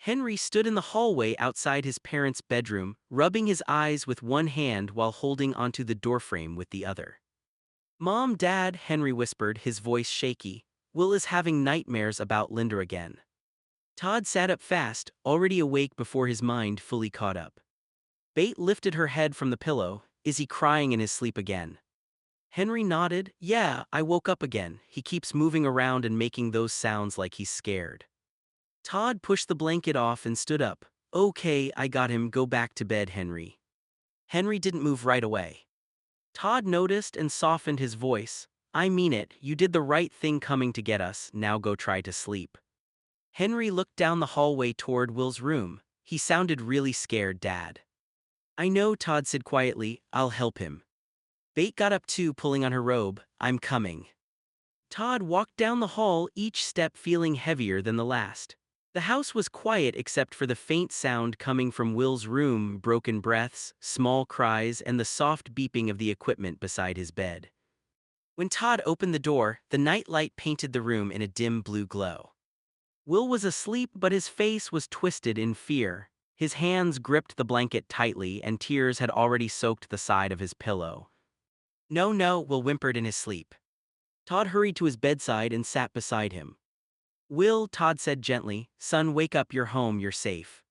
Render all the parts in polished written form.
Henry stood in the hallway outside his parents' bedroom, rubbing his eyes with one hand while holding onto the doorframe with the other. "Mom, Dad," Henry whispered, his voice shaky. "Will is having nightmares about Linda again." Tod sat up fast, already awake before his mind fully caught up. Bate lifted her head from the pillow. "Is he crying in his sleep again?" Henry nodded. "Yeah, I woke up again. He keeps moving around and making those sounds like he's scared." Tod pushed the blanket off and stood up. "Okay, I got him. Go back to bed, Henry." Henry didn't move right away. Tod noticed and softened his voice. "I mean it, you did the right thing coming to get us, now go try to sleep." Henry looked down the hallway toward Will's room. "He sounded really scared, Dad." "I know," Tod said quietly. "I'll help him." Bate got up too, pulling on her robe. "I'm coming." Tod walked down the hall, each step feeling heavier than the last. The house was quiet except for the faint sound coming from Will's room, broken breaths, small cries, and the soft beeping of the equipment beside his bed. When Tod opened the door, the night light painted the room in a dim blue glow. Will was asleep, but his face was twisted in fear. His hands gripped the blanket tightly, and tears had already soaked the side of his pillow. "No, no," Will whimpered in his sleep. Tod hurried to his bedside and sat beside him. "Will," Tod said gently, "son, wake up, you're home, you're safe."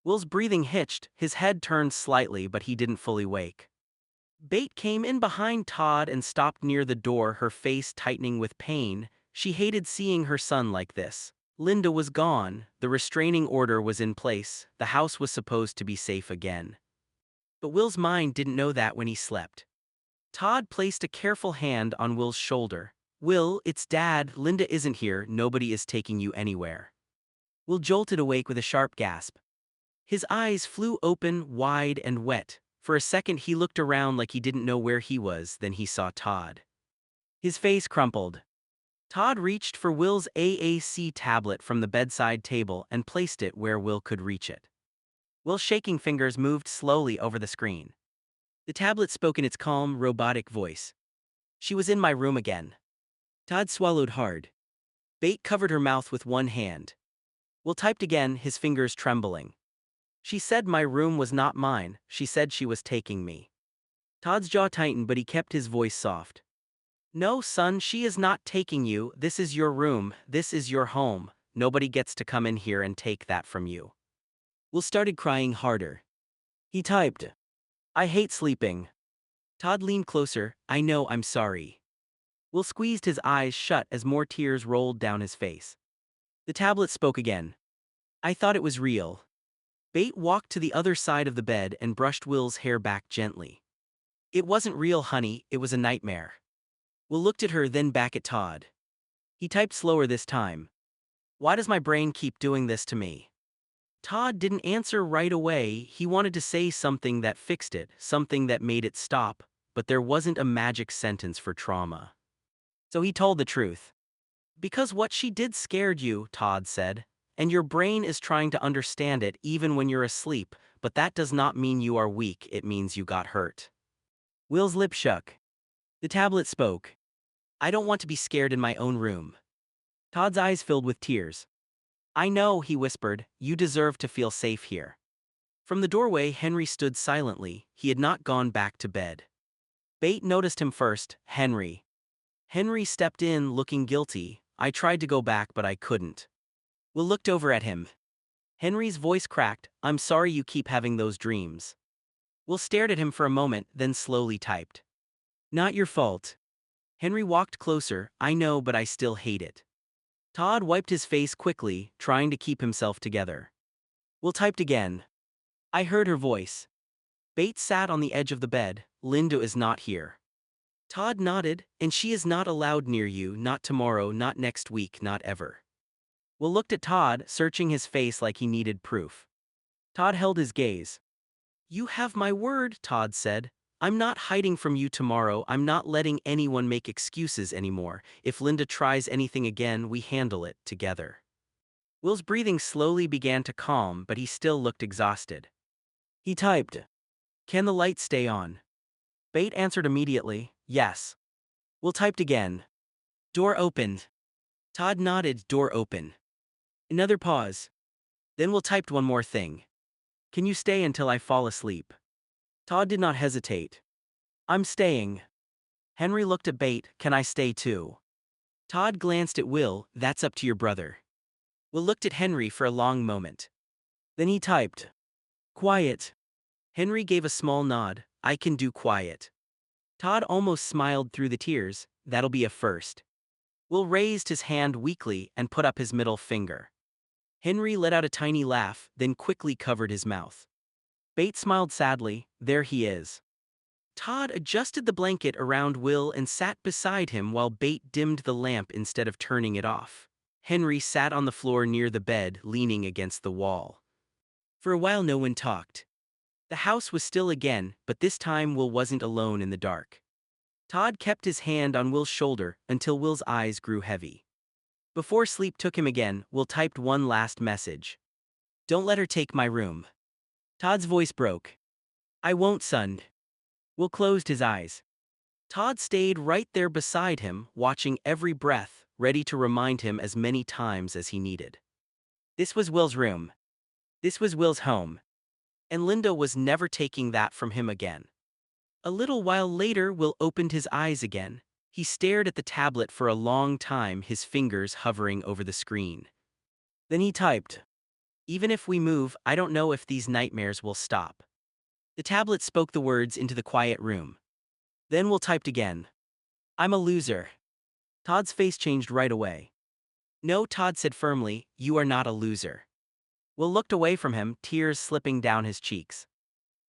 Will's breathing hitched, his head turned slightly, but he didn't fully wake. Bate came in behind Tod and stopped near the door, her face tightening with pain. She hated seeing her son like this. Linda was gone, the restraining order was in place, the house was supposed to be safe again. But Will's mind didn't know that when he slept. Tod placed a careful hand on Will's shoulder. "Will, it's Dad, Linda isn't here, nobody is taking you anywhere." Will jolted awake with a sharp gasp. His eyes flew open, wide and wet. For a second he looked around like he didn't know where he was, then he saw Tod. His face crumpled. Tod reached for Will's AAC tablet from the bedside table and placed it where Will could reach it. Will's shaking fingers moved slowly over the screen. The tablet spoke in its calm, robotic voice. "She was in my room again." Tod swallowed hard. Bate covered her mouth with one hand. Will typed again, his fingers trembling. "She said my room was not mine, she said she was taking me." Tod's jaw tightened, but he kept his voice soft. "No, son, she is not taking you, this is your room, this is your home, nobody gets to come in here and take that from you." Will started crying harder. He typed, "I hate sleeping." Tod leaned closer. "I know, I'm sorry." Will squeezed his eyes shut as more tears rolled down his face. The tablet spoke again. "I thought it was real." Bate walked to the other side of the bed and brushed Will's hair back gently. "It wasn't real, honey, it was a nightmare." Will looked at her, then back at Tod. He typed slower this time. "Why does my brain keep doing this to me?" Tod didn't answer right away. He wanted to say something that fixed it, something that made it stop, but there wasn't a magic sentence for trauma. So he told the truth. "Because what she did scared you," Tod said, "and your brain is trying to understand it even when you're asleep, but that does not mean you are weak, it means you got hurt." Will's lip shook. The tablet spoke. "I don't want to be scared in my own room." Tod's eyes filled with tears. "I know," he whispered, "you deserve to feel safe here." From the doorway, Henry stood silently. He had not gone back to bed. Bate noticed him first. "Henry." Henry stepped in, looking guilty. "I tried to go back, but I couldn't." Will looked over at him. Henry's voice cracked. "I'm sorry you keep having those dreams." Will stared at him for a moment, then slowly typed, "Not your fault." Henry walked closer. "I know, but I still hate it." Tod wiped his face quickly, trying to keep himself together. Will typed again. "I heard her voice." Bates sat on the edge of the bed. "Linda is not here." Tod nodded. "And she is not allowed near you, not tomorrow, not next week, not ever." Will looked at Tod, searching his face like he needed proof. Tod held his gaze. "You have my word," Tod said. "I'm not hiding from you tomorrow, I'm not letting anyone make excuses anymore. If Linda tries anything again, we handle it together." Will's breathing slowly began to calm, but he still looked exhausted. He typed, "Can the light stay on?" Bate answered immediately, "Yes." Will typed again. "Door opened." Tod nodded. "Door open." Another pause. Then Will typed one more thing. Can you stay until I fall asleep? Tod did not hesitate. I'm staying. Henry looked at Bate. Can I stay too? Tod glanced at Will. That's up to your brother. Will looked at Henry for a long moment. Then he typed. Quiet. Henry gave a small nod. I can do quiet. Tod almost smiled through the tears. That'll be a first. Will raised his hand weakly and put up his middle finger. Henry let out a tiny laugh, then quickly covered his mouth. Bate smiled sadly. There he is. Tod adjusted the blanket around Will and sat beside him while Bate dimmed the lamp instead of turning it off. Henry sat on the floor near the bed, leaning against the wall. For a while no one talked. The house was still again, but this time Will wasn't alone in the dark. Tod kept his hand on Will's shoulder until Will's eyes grew heavy. Before sleep took him again, Will typed one last message. Don't let her take my room. Tod's voice broke. I won't, son. Will closed his eyes. Tod stayed right there beside him, watching every breath, ready to remind him as many times as he needed. This was Will's room. This was Will's home. And Linda was never taking that from him again. A little while later, Will opened his eyes again. He stared at the tablet for a long time, his fingers hovering over the screen. Then he typed, Even if we move, I don't know if these nightmares will stop. The tablet spoke the words into the quiet room. Then Will typed again. I'm a loser. Tod's face changed right away. No, Tod said firmly, you are not a loser. Will looked away from him, tears slipping down his cheeks.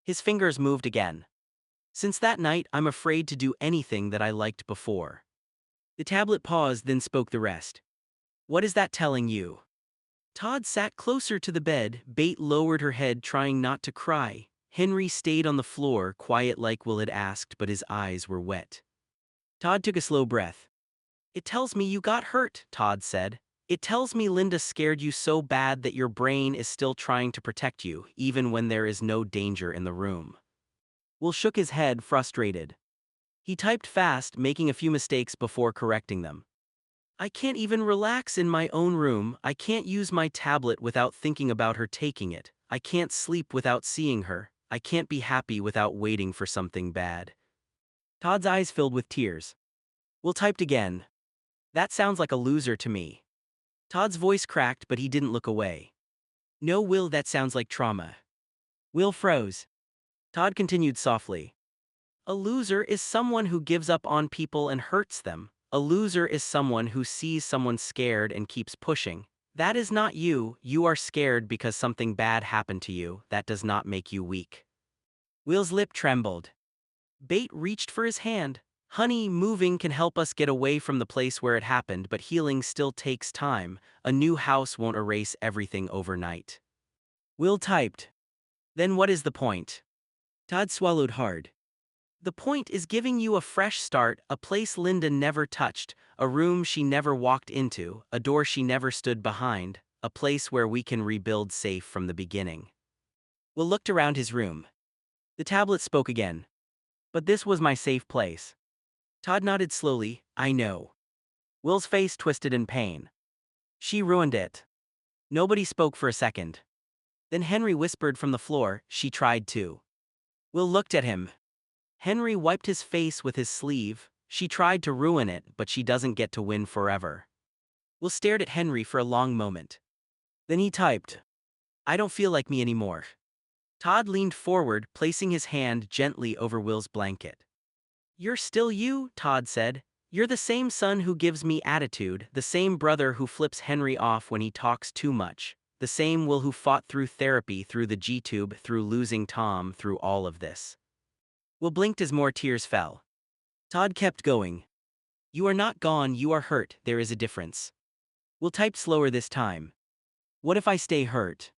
His fingers moved again. Since that night, I'm afraid to do anything that I liked before. The tablet paused, then spoke the rest. What is that telling you? Tod sat closer to the bed. Bate lowered her head, trying not to cry. Henry stayed on the floor, quiet like Will had asked, but his eyes were wet. Tod took a slow breath. It tells me you got hurt, Tod said. It tells me Linda scared you so bad that your brain is still trying to protect you, even when there is no danger in the room. Will shook his head, frustrated. He typed fast, making a few mistakes before correcting them. I can't even relax in my own room. I can't use my tablet without thinking about her taking it. I can't sleep without seeing her. I can't be happy without waiting for something bad. Tod's eyes filled with tears. Will typed again. That sounds like a loser to me. Tod's voice cracked, but he didn't look away. No, Will, that sounds like trauma. Will froze. Tod continued softly. A loser is someone who gives up on people and hurts them. A loser is someone who sees someone scared and keeps pushing. That is not you. You are scared because something bad happened to you. That does not make you weak. Will's lip trembled. Bate reached for his hand. Honey, moving can help us get away from the place where it happened, but healing still takes time. A new house won't erase everything overnight. Will typed. Then what is the point? Tod swallowed hard. The point is giving you a fresh start, a place Linda never touched, a room she never walked into, a door she never stood behind, a place where we can rebuild safe from the beginning. Will looked around his room. The tablet spoke again. But this was my safe place. Tod nodded slowly. I know. Will's face twisted in pain. She ruined it. Nobody spoke for a second. Then Henry whispered from the floor, she tried to. Will looked at him. Henry wiped his face with his sleeve. She tried to ruin it, but she doesn't get to win forever. Will stared at Henry for a long moment. Then he typed, I don't feel like me anymore. Tod leaned forward, placing his hand gently over Will's blanket. You're still you, Tod said. You're the same son who gives me attitude, the same brother who flips Henry off when he talks too much, the same Will who fought through therapy, through the G-tube, through losing Tom, through all of this. Will blinked as more tears fell. Tod kept going. You are not gone, you are hurt, there is a difference. Will typed slower this time. What if I stay hurt?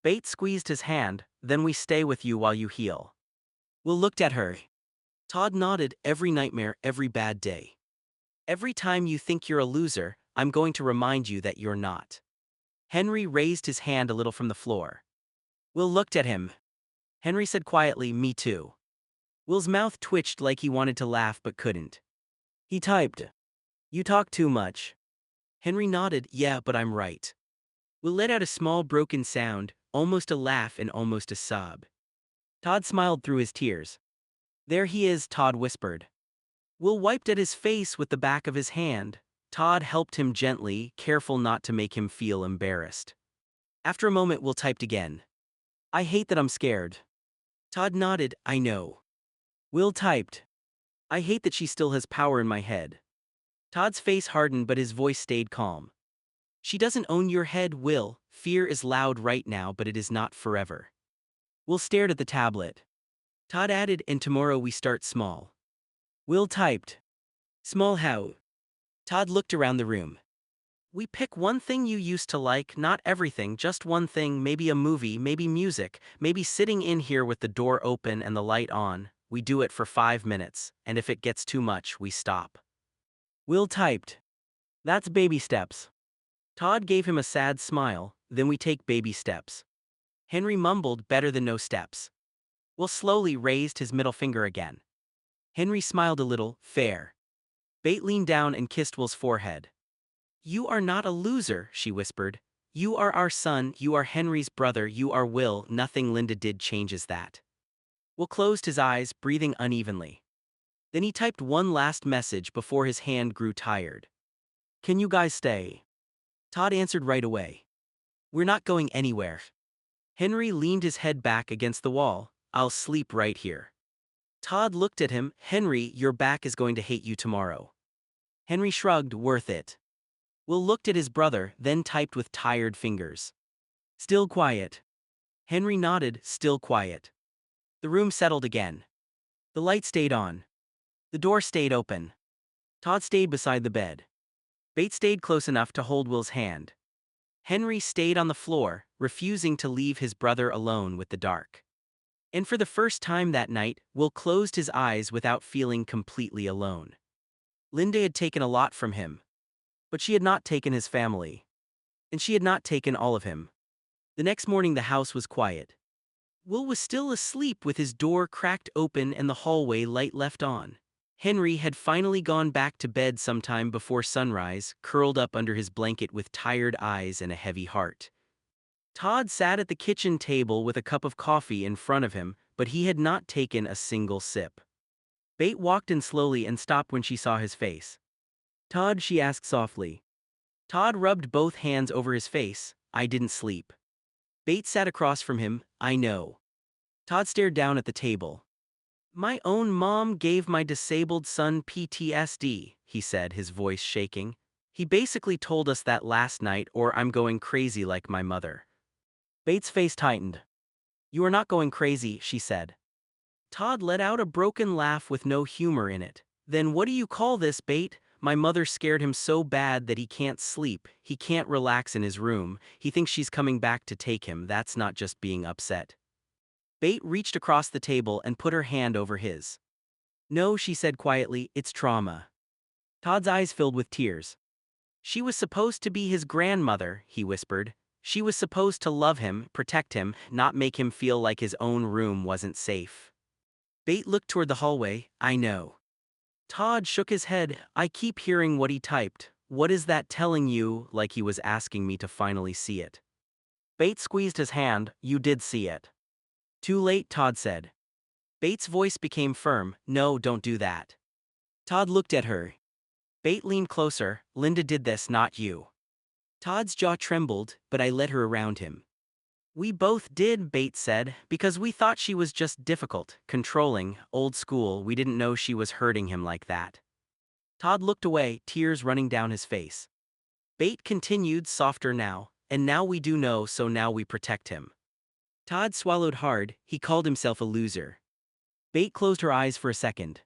Bate squeezed his hand, then we stay with you while you heal. Will looked at her. Tod nodded. Every nightmare, every bad day. Every time you think you're a loser, I'm going to remind you that you're not. Henry raised his hand a little from the floor. Will looked at him. Henry said quietly, me too. Will's mouth twitched like he wanted to laugh but couldn't. He typed, you talk too much. Henry nodded, yeah, but I'm right. Will let out a small broken sound, almost a laugh and almost a sob. Tod smiled through his tears. There he is, Tod whispered. Will wiped at his face with the back of his hand. Tod helped him gently, careful not to make him feel embarrassed. After a moment, Will typed again. I hate that I'm scared. Tod nodded, I know. Will typed. I hate that she still has power in my head. Todd's face hardened but his voice stayed calm. She doesn't own your head, Will. Fear is loud right now but it is not forever. Will stared at the tablet. Tod added, and tomorrow we start small. Will typed. Small how? Tod looked around the room. We pick one thing you used to like, not everything, just one thing, maybe a movie, maybe music, maybe sitting in here with the door open and the light on. We do it for 5 minutes, and if it gets too much, we stop. Will typed. That's baby steps. Tod gave him a sad smile, then we take baby steps. Henry mumbled, better than no steps. Will slowly raised his middle finger again. Henry smiled a little, fair. Bate leaned down and kissed Will's forehead. You are not a loser, she whispered. You are our son, you are Henry's brother, you are Will, nothing Linda did changes that. Will closed his eyes, breathing unevenly. Then he typed one last message before his hand grew tired. Can you guys stay? Tod answered right away. We're not going anywhere. Henry leaned his head back against the wall. I'll sleep right here. Tod looked at him. Henry, your back is going to hate you tomorrow. Henry shrugged, worth it. Will looked at his brother, then typed with tired fingers. Still quiet. Henry nodded, still quiet. The room settled again. The light stayed on. The door stayed open. Tod stayed beside the bed. Bate stayed close enough to hold Will's hand. Henry stayed on the floor, refusing to leave his brother alone with the dark. And for the first time that night, Will closed his eyes without feeling completely alone. Linda had taken a lot from him. But she had not taken his family. And she had not taken all of him. The next morning the house was quiet. Will was still asleep with his door cracked open and the hallway light left on. Henry had finally gone back to bed sometime before sunrise, curled up under his blanket with tired eyes and a heavy heart. Tod sat at the kitchen table with a cup of coffee in front of him, but he had not taken a single sip. Bate walked in slowly and stopped when she saw his face. Tod, she asked softly. Tod rubbed both hands over his face. I didn't sleep. Bate sat across from him. I know. Tod stared down at the table. My own mom gave my disabled son PTSD, he said, his voice shaking. He basically told us that last night, or I'm going crazy like my mother. Bate's face tightened. You are not going crazy, she said. Tod let out a broken laugh with no humor in it. Then what do you call this, Bate? My mother scared him so bad that he can't sleep, he can't relax in his room, he thinks she's coming back to take him, that's not just being upset. Bate reached across the table and put her hand over his. No, she said quietly, it's trauma. Tod's eyes filled with tears. She was supposed to be his grandmother, he whispered. She was supposed to love him, protect him, not make him feel like his own room wasn't safe. Bate looked toward the hallway. I know. Tod shook his head. I keep hearing what he typed. What is that telling you? Like he was asking me to finally see it. Bate squeezed his hand. You did see it. Too late, Tod said. Bate's voice became firm. No, don't do that. Tod looked at her. Bate leaned closer. Linda did this, not you. Tod's jaw trembled, but I led her around him. We both did, Bate said, because we thought she was just difficult, controlling, old school. We didn't know she was hurting him like that. Tod looked away, tears running down his face. Bate continued, softer now, and now we do know, so now we protect him. Tod swallowed hard. He called himself a loser. Bate closed her eyes for a second.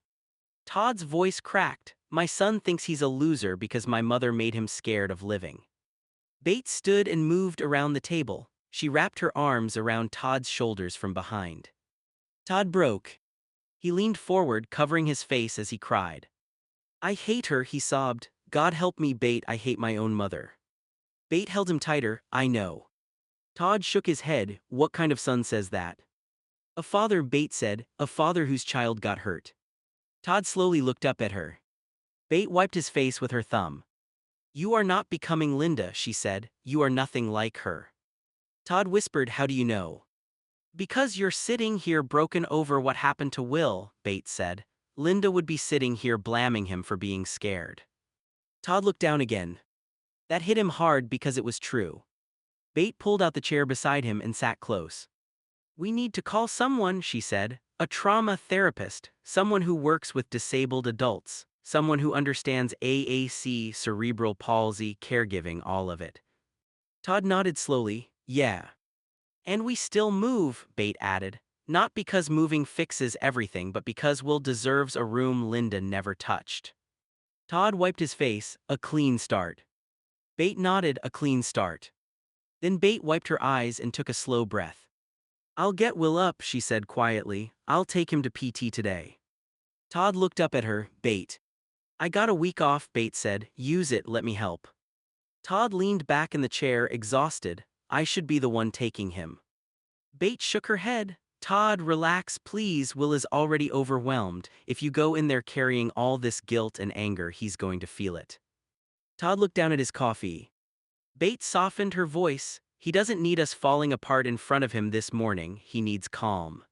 Tod's voice cracked. My son thinks he's a loser because my mother made him scared of living. Bate stood and moved around the table. She wrapped her arms around Tod's shoulders from behind. Tod broke. He leaned forward, covering his face as he cried. I hate her, he sobbed. God help me, Bate, I hate my own mother. Bate held him tighter. I know. Tod shook his head. What kind of son says that? A father, Bate said, a father whose child got hurt. Tod slowly looked up at her. Bate wiped his face with her thumb. You are not becoming Linda, she said. You are nothing like her. Tod whispered, how do you know? Because you're sitting here broken over what happened to Will, Bates said. Linda would be sitting here blaming him for being scared. Tod looked down again. That hit him hard because it was true. Bate pulled out the chair beside him and sat close. We need to call someone, she said. A trauma therapist, someone who works with disabled adults, someone who understands AAC, cerebral palsy, caregiving, all of it. Tod nodded slowly, yeah. And we still move, Bate added. Not because moving fixes everything, but because Will deserves a room Linda never touched. Tod wiped his face, a clean start. Bate nodded, a clean start. Then Bate wiped her eyes and took a slow breath. I'll get Will up, she said quietly. I'll take him to PT today. Tod looked up at her, Bate. I got a week off, Bate said. Use it, let me help. Tod leaned back in the chair, exhausted. I should be the one taking him. Bate shook her head. Tod, relax, please. Will is already overwhelmed. If you go in there carrying all this guilt and anger, he's going to feel it. Tod looked down at his coffee. Bate softened her voice. He doesn't need us falling apart in front of him this morning, he needs calm.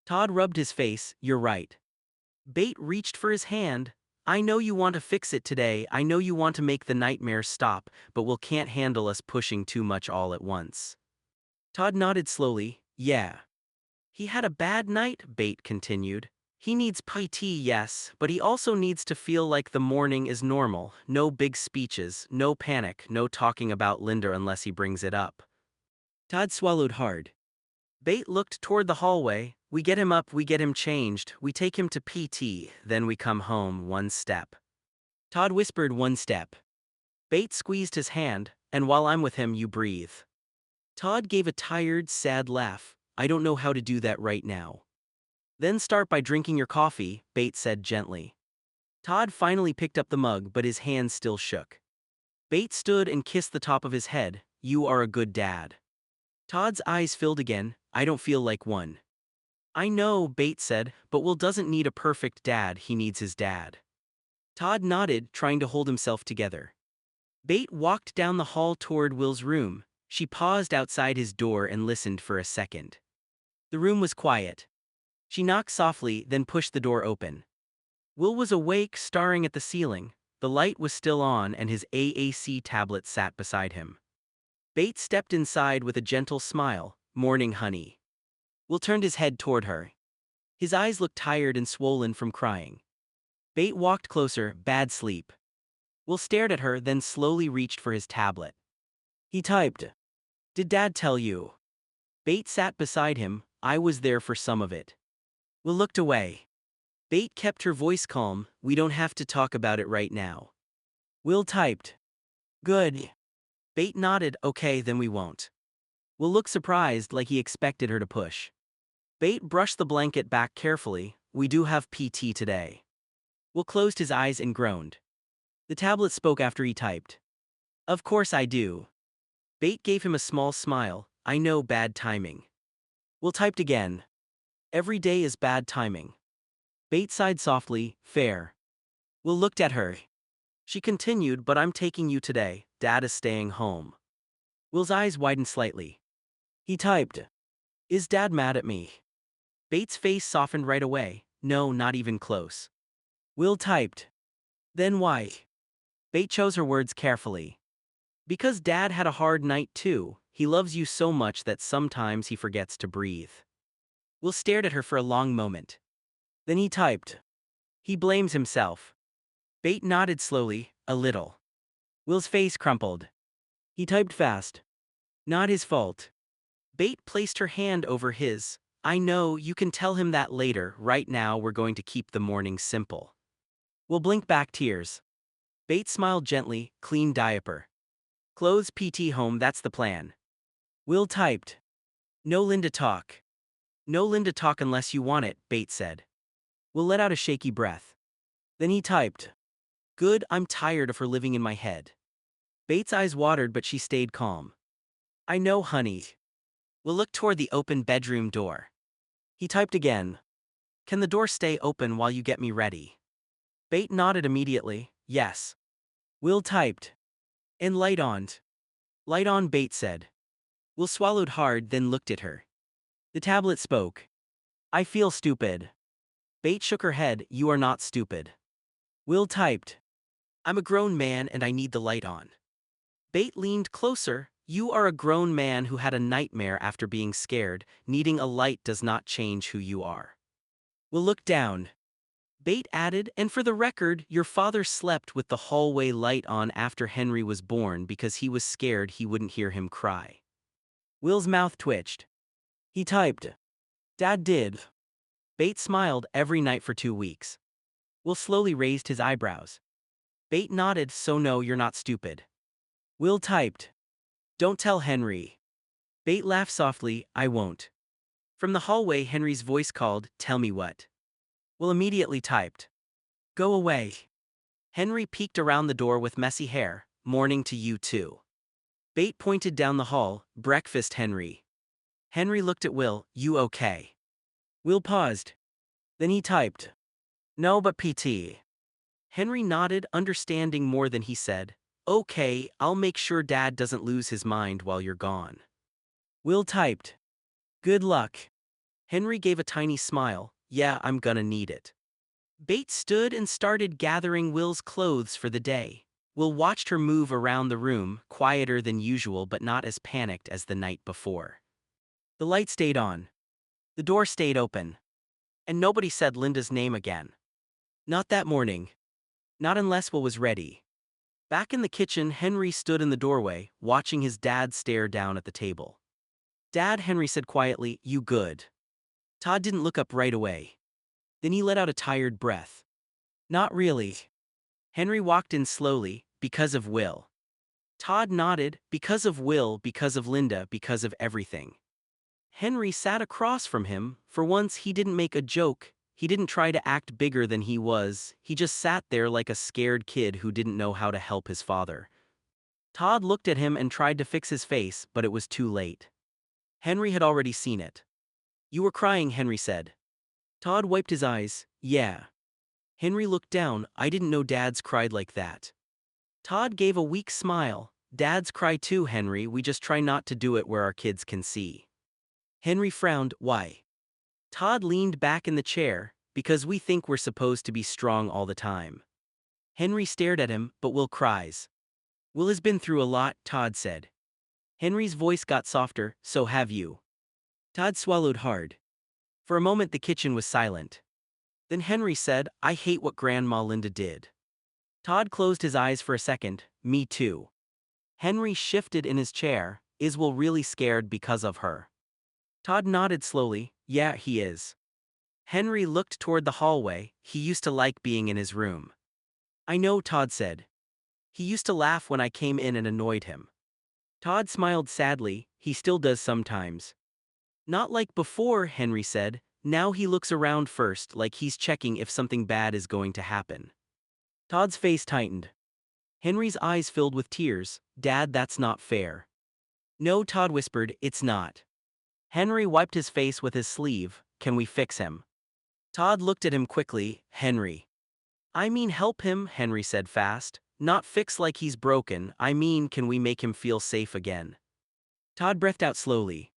Tod rubbed his face, you're right. Bate reached for his hand. I know you want to fix it today, I know you want to make the nightmares stop, but Will can't handle us pushing too much all at once. Tod nodded slowly, yeah. He had a bad night, Bate continued. He needs PT, yes, but he also needs to feel like the morning is normal. No big speeches, no panic, no talking about Linda unless he brings it up. Tod swallowed hard. Bate looked toward the hallway. We get him up, we get him changed, we take him to PT, then we come home one step. Tod whispered, one step. Bate squeezed his hand, and while I'm with him, you breathe. Tod gave a tired, sad laugh. I don't know how to do that right now. Then start by drinking your coffee, Bate said gently. Tod finally picked up the mug, but his hand still shook. Bate stood and kissed the top of his head. You are a good dad. Tod's eyes filled again. I don't feel like one. I know, Bate said, but Will doesn't need a perfect dad, he needs his dad. Tod nodded, trying to hold himself together. Bate walked down the hall toward Will's room. She paused outside his door and listened for a second. The room was quiet. She knocked softly, then pushed the door open. Will was awake, staring at the ceiling. The light was still on and his AAC tablet sat beside him. Bate stepped inside with a gentle smile. Morning, honey. Will turned his head toward her. His eyes looked tired and swollen from crying. Bate walked closer, bad sleep. Will stared at her, then slowly reached for his tablet. He typed. Did Dad tell you? Bate sat beside him. I was there for some of it. Will looked away. Bate kept her voice calm. We don't have to talk about it right now. Will typed. Good. Bate nodded. Okay, then we won't. Will looked surprised, like he expected her to push. Bate brushed the blanket back carefully. We do have PT today. Will closed his eyes and groaned. The tablet spoke after he typed. Of course I do. Bate gave him a small smile. I know, bad timing. Will typed again. Every day is bad timing. Bate sighed softly, fair. Will looked at her. She continued, but I'm taking you today, Dad is staying home. Will's eyes widened slightly. He typed. Is Dad mad at me? Bate's face softened right away. No, not even close. Will typed. Then why? Bate chose her words carefully. Because Dad had a hard night too. He loves you so much that sometimes he forgets to breathe. Will stared at her for a long moment. Then he typed. He blames himself. Bate nodded slowly, a little. Will's face crumpled. He typed fast. Not his fault. Bate placed her hand over his. I know, you can tell him that later. Right now we're going to keep the morning simple. Will blinked back tears. Bate smiled gently, clean diaper. Clothes PT home, that's the plan. Will typed. No Linda talk. No Linda talk unless you want it, Bate said. Will let out a shaky breath. Then he typed. Good, I'm tired of her living in my head. Bate's eyes watered, but she stayed calm. I know, honey. Will looked toward the open bedroom door. He typed again. Can the door stay open while you get me ready? Bate nodded immediately, yes. Will typed. And light on. Light on, Bate said. Will swallowed hard, then looked at her. The tablet spoke. I feel stupid. Bate shook her head. You are not stupid. Will typed. I'm a grown man and I need the light on. Bate leaned closer. You are a grown man who had a nightmare after being scared. Needing a light does not change who you are. Will looked down. Bate added, and for the record, your father slept with the hallway light on after Henry was born because he was scared he wouldn't hear him cry. Will's mouth twitched. He typed. Dad did. Bate smiled every night for 2 weeks. Will slowly raised his eyebrows. Bate nodded, so no, you're not stupid. Will typed. Don't tell Henry. Bate laughed softly, I won't. From the hallway, Henry's voice called, tell me what. Will immediately typed. Go away. Henry peeked around the door with messy hair, morning to you too. Bate pointed down the hall, breakfast Henry. Henry looked at Will, you okay? Will paused. Then he typed. No, but PT. Henry nodded, understanding more than he said. Okay, I'll make sure Dad doesn't lose his mind while you're gone. Will typed. Good luck. Henry gave a tiny smile. Yeah, I'm gonna need it. Bate stood and started gathering Will's clothes for the day. Will watched her move around the room, quieter than usual but not as panicked as the night before. The light stayed on. The door stayed open. And nobody said Linda's name again. Not that morning. Not unless Will was ready. Back in the kitchen, Henry stood in the doorway, watching his dad stare down at the table. Dad, Henry said quietly, you good? Tod didn't look up right away. Then he let out a tired breath. Not really. Henry walked in slowly, because of Will. Tod nodded, because of Will, because of Linda, because of everything. Henry sat across from him. For once he didn't make a joke, he didn't try to act bigger than he was, he just sat there like a scared kid who didn't know how to help his father. Tod looked at him and tried to fix his face, but it was too late. Henry had already seen it. You were crying, Henry said. Tod wiped his eyes. Yeah. Henry looked down. I didn't know dads cried like that. Tod gave a weak smile. Dads cry too, Henry, we just try not to do it where our kids can see. Henry frowned. Why? Tod leaned back in the chair. Because we think we're supposed to be strong all the time. Henry stared at him, but Will cries. Will has been through a lot, Tod said. Henry's voice got softer, so have you. Tod swallowed hard. For a moment the kitchen was silent. Then Henry said, I hate what Grandma Linda did. Tod closed his eyes for a second. Me too. Henry shifted in his chair. Is Will really scared because of her? Tod nodded slowly. Yeah, he is. Henry looked toward the hallway. He used to like being in his room. I know, Tod said. He used to laugh when I came in and annoyed him. Tod smiled sadly. He still does sometimes. Not like before, Henry said. Now he looks around first, like he's checking if something bad is going to happen. Tod's face tightened. Henry's eyes filled with tears. Dad, that's not fair. No, Tod whispered, it's not. Henry wiped his face with his sleeve. Can we fix him? Tod looked at him quickly. Henry. I mean help him, Henry said fast. Not fix like he's broken, I mean can we make him feel safe again? Tod breathed out slowly.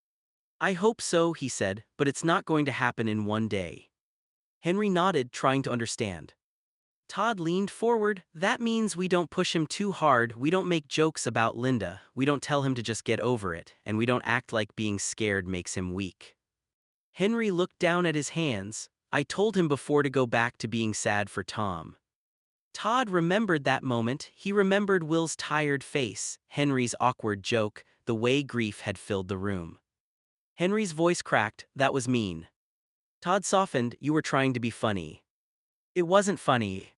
I hope so, he said, but it's not going to happen in one day. Henry nodded, trying to understand. Tod leaned forward. That means we don't push him too hard, we don't make jokes about Linda, we don't tell him to just get over it, and we don't act like being scared makes him weak. Henry looked down at his hands. I told him before to go back to being sad for Tom. Tod remembered that moment. He remembered Will's tired face, Henry's awkward joke, the way grief had filled the room. Henry's voice cracked. That was mean. Tod softened. You were trying to be funny. It wasn't funny.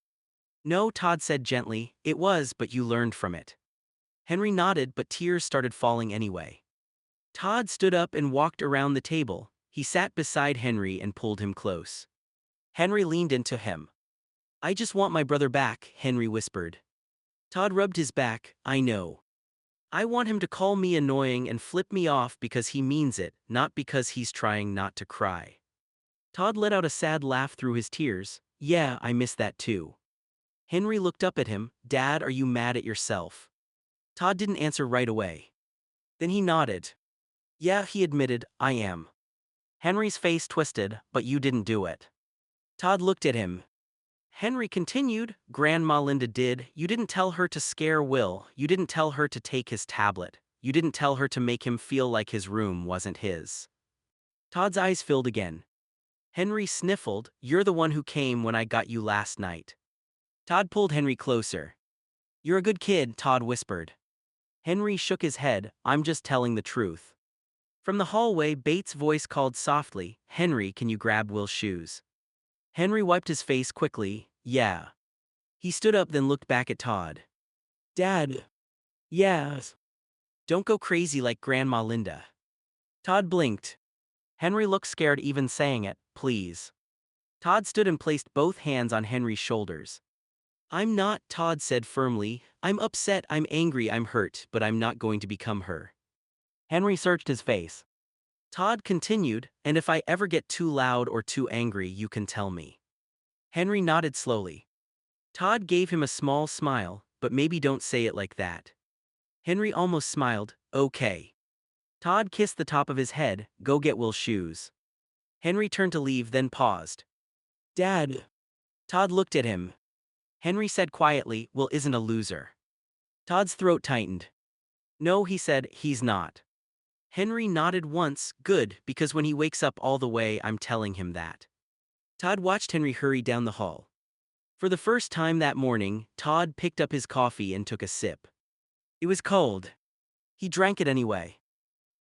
No, Tod said gently. It was, but you learned from it. Henry nodded, but tears started falling anyway. Tod stood up and walked around the table. He sat beside Henry and pulled him close. Henry leaned into him. I just want my brother back, Henry whispered. Tod rubbed his back. I know. I want him to call me annoying and flip me off because he means it, not because he's trying not to cry. Tod let out a sad laugh through his tears. Yeah, I miss that too. Henry looked up at him. Dad, are you mad at yourself? Tod didn't answer right away. Then he nodded. Yeah, he admitted, I am. Henry's face twisted, but you didn't do it. Tod looked at him. Henry continued, Grandma Linda did. You didn't tell her to scare Will. You didn't tell her to take his tablet. You didn't tell her to make him feel like his room wasn't his. Todd's eyes filled again. Henry sniffled, You're the one who came when I got you last night. Tod pulled Henry closer. You're a good kid, Tod whispered. Henry shook his head, I'm just telling the truth. From the hallway, Bates' voice called softly, Henry, can you grab Will's shoes? Henry wiped his face quickly, yeah. He stood up then looked back at Tod. Dad. Yes. Don't go crazy like Grandma Linda. Tod blinked. Henry looked scared even saying it, please. Tod stood and placed both hands on Henry's shoulders. I'm not, Tod said firmly. I'm upset, I'm angry, I'm hurt, but I'm not going to become her. Henry searched his face. Tod continued, and if I ever get too loud or too angry, you can tell me. Henry nodded slowly. Tod gave him a small smile, but maybe don't say it like that. Henry almost smiled, okay. Tod kissed the top of his head, go get Will's shoes. Henry turned to leave then paused. Dad. Tod looked at him. Henry said quietly, Will isn't a loser. Tod's throat tightened. No, he said, he's not. Henry nodded once, good, because when he wakes up all the way I'm telling him that. Tod watched Henry hurry down the hall. For the first time that morning, Tod picked up his coffee and took a sip. It was cold. He drank it anyway.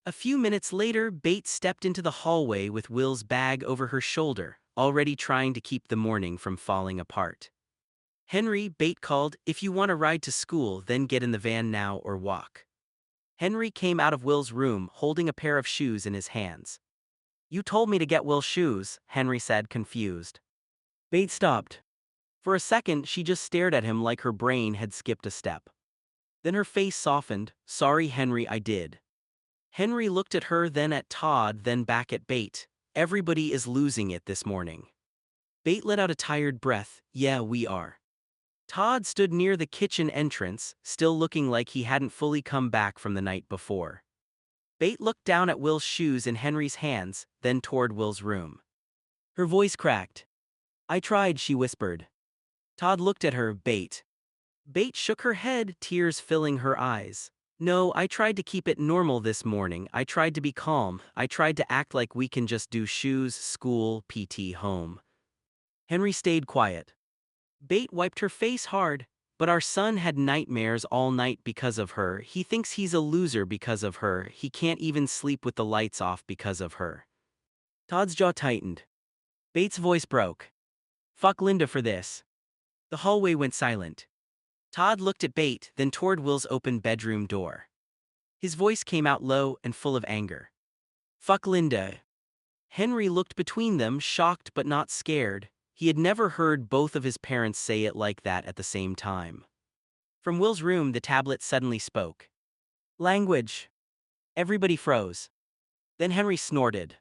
A few minutes later, Bates stepped into the hallway with Will's bag over her shoulder, already trying to keep the morning from falling apart. Henry, Bates called, if you want to ride to school, then get in the van now or walk. Henry came out of Will's room holding a pair of shoes in his hands. You told me to get Will's shoes, Henry said, confused. Bates stopped. For a second, she just stared at him like her brain had skipped a step. Then her face softened, sorry Henry, I did. Henry looked at her, then at Tod, then back at Bates. Everybody is losing it this morning. Bates let out a tired breath, yeah, we are. Tod stood near the kitchen entrance, still looking like he hadn't fully come back from the night before. Bates looked down at Will's shoes in Henry's hands, then toward Will's room. Her voice cracked. I tried, she whispered. Tod looked at her, Bates. Bates shook her head, tears filling her eyes. No, I tried to keep it normal this morning. I tried to be calm. I tried to act like we can just do shoes, school, PT, home. Henry stayed quiet. Bates wiped her face hard. But our son had nightmares all night because of her. He thinks he's a loser because of her. He can't even sleep with the lights off because of her. Tod's jaw tightened. Bates' voice broke. Fuck Linda for this. The hallway went silent. Tod looked at Bates, then toward Will's open bedroom door. His voice came out low and full of anger. Fuck Linda. Henry looked between them, shocked but not scared. He had never heard both of his parents say it like that at the same time. From Will's room, the tablet suddenly spoke. Language. Everybody froze. Then Henry snorted.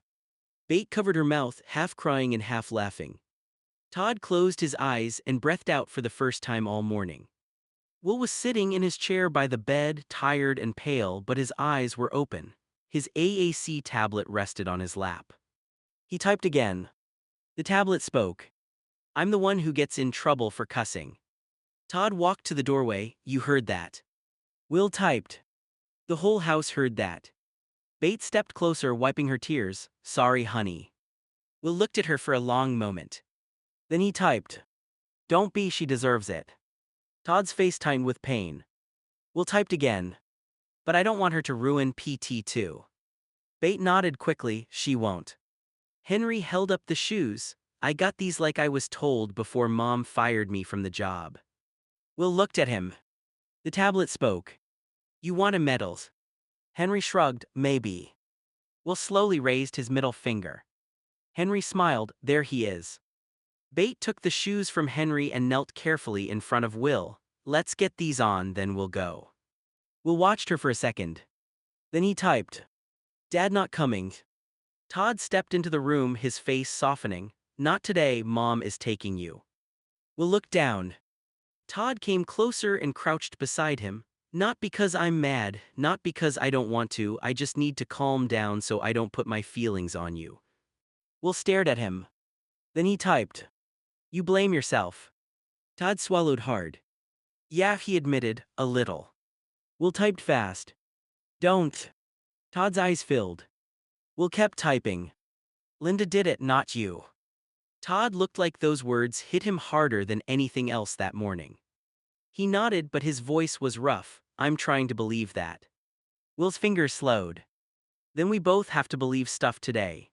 Bates covered her mouth, half crying and half laughing. Tod closed his eyes and breathed out for the first time all morning. Will was sitting in his chair by the bed, tired and pale, but his eyes were open. His AAC tablet rested on his lap. He typed again. The tablet spoke. I'm the one who gets in trouble for cussing. Tod walked to the doorway, you heard that. Will typed. The whole house heard that. Bates stepped closer, wiping her tears, sorry honey. Will looked at her for a long moment. Then he typed. Don't be, she deserves it. Tod's face tightened with pain. Will typed again. But I don't want her to ruin PT too. Bates nodded quickly, she won't. Henry held up the shoes. I got these like I was told before Mom fired me from the job. Will looked at him. The tablet spoke. You want a medals? Henry shrugged, maybe. Will slowly raised his middle finger. Henry smiled, there he is. Bates took the shoes from Henry and knelt carefully in front of Will. Let's get these on, then we'll go. Will watched her for a second. Then he typed. Dad not coming. Tod stepped into the room, his face softening. Not today, Mom is taking you. Will looked down. Tod came closer and crouched beside him. Not because I'm mad, not because I don't want to, I just need to calm down so I don't put my feelings on you. Will stared at him. Then he typed. You blame yourself. Todd swallowed hard. Yeah, he admitted, a little. Will typed fast. Don't. Todd's eyes filled. Will kept typing. Linda did it, not you. Todd looked like those words hit him harder than anything else that morning. He nodded, but his voice was rough. I'm trying to believe that. Will's fingers slowed. Then we both have to believe stuff today.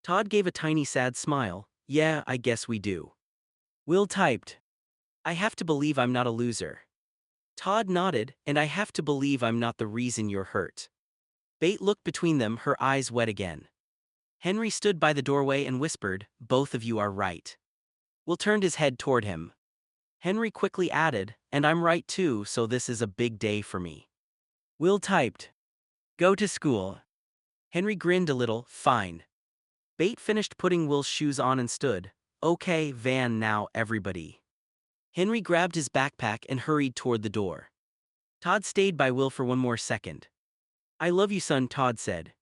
Todd gave a tiny sad smile. Yeah, I guess we do. Will typed. I have to believe I'm not a loser. Todd nodded, and I have to believe I'm not the reason you're hurt. Bate looked between them, her eyes wet again. Henry stood by the doorway and whispered, both of you are right. Will turned his head toward him. Henry quickly added, and I'm right too, so this is a big day for me. Will typed. Go to school. Henry grinned a little, fine. Bate finished putting Will's shoes on and stood. Okay, van now, everybody. Henry grabbed his backpack and hurried toward the door. Todd stayed by Will for one more second. I love you, son, Todd said.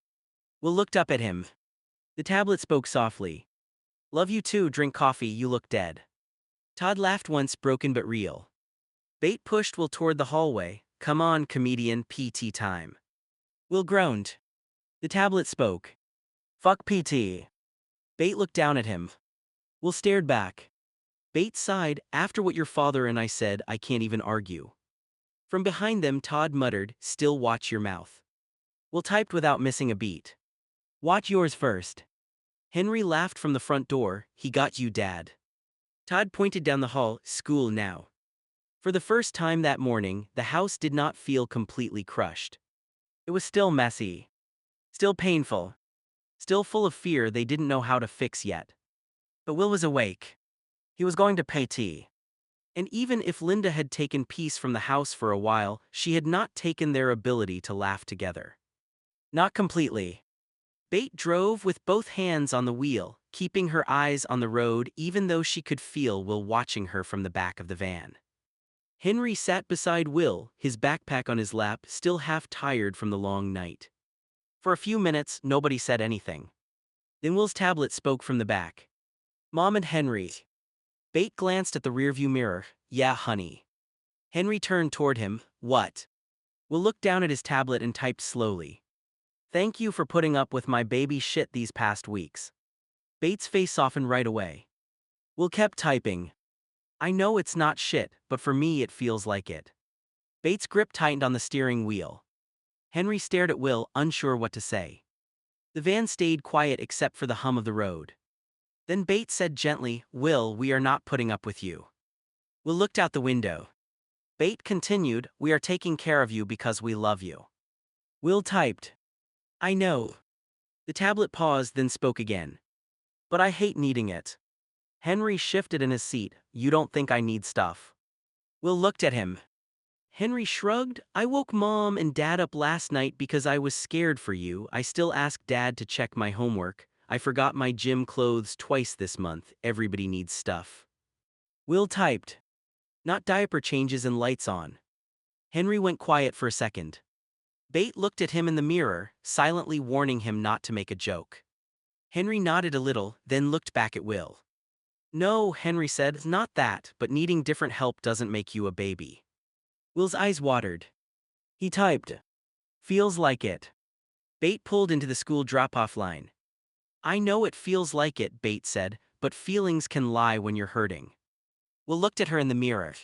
Will looked up at him. The tablet spoke softly. Love you too, drink coffee, you look dead. Todd laughed once, broken but real. Bate pushed Will toward the hallway. Come on, comedian, PT time. Will groaned. The tablet spoke. Fuck PT. Bate looked down at him. Will stared back. Bate sighed, after what your father and I said, I can't even argue. From behind them, Todd muttered, still watch your mouth. Will typed without missing a beat. Watch yours first. Henry laughed from the front door, he got you, Dad. Todd pointed down the hall, school now. For the first time that morning, the house did not feel completely crushed. It was still messy. Still painful. Still full of fear they didn't know how to fix yet. But Will was awake. He was going to pay tea. And even if Linda had taken peace from the house for a while, she had not taken their ability to laugh together. Not completely. Bate drove with both hands on the wheel, keeping her eyes on the road even though she could feel Will watching her from the back of the van. Henry sat beside Will, his backpack on his lap, still half tired from the long night. For a few minutes, nobody said anything. Then Will's tablet spoke from the back. Mom and Henry. Bate glanced at the rearview mirror. Yeah, honey. Henry turned toward him. What? Will looked down at his tablet and typed slowly. Thank you for putting up with my baby shit these past weeks. Bate's face softened right away. Will kept typing. I know it's not shit, but for me it feels like it. Bate's grip tightened on the steering wheel. Henry stared at Will, unsure what to say. The van stayed quiet except for the hum of the road. Then Bate said gently, Will, we are not putting up with you. Will looked out the window. Bate continued, we are taking care of you because we love you. Will typed. I know. The tablet paused, then spoke again. But I hate needing it. Henry shifted in his seat. You don't think I need stuff? Will looked at him. Henry shrugged. I woke Mom and Dad up last night because I was scared for you. I still asked Dad to check my homework. I forgot my gym clothes twice this month. Everybody needs stuff. Will typed. Not diaper changes and lights on. Henry went quiet for a second. Bate looked at him in the mirror, silently warning him not to make a joke. Henry nodded a little, then looked back at Will. No, Henry said, not that, but needing different help doesn't make you a baby. Will's eyes watered. He typed. Feels like it. Bate pulled into the school drop-off line. I know it feels like it, Bate said, but feelings can lie when you're hurting. Will looked at her in the mirror.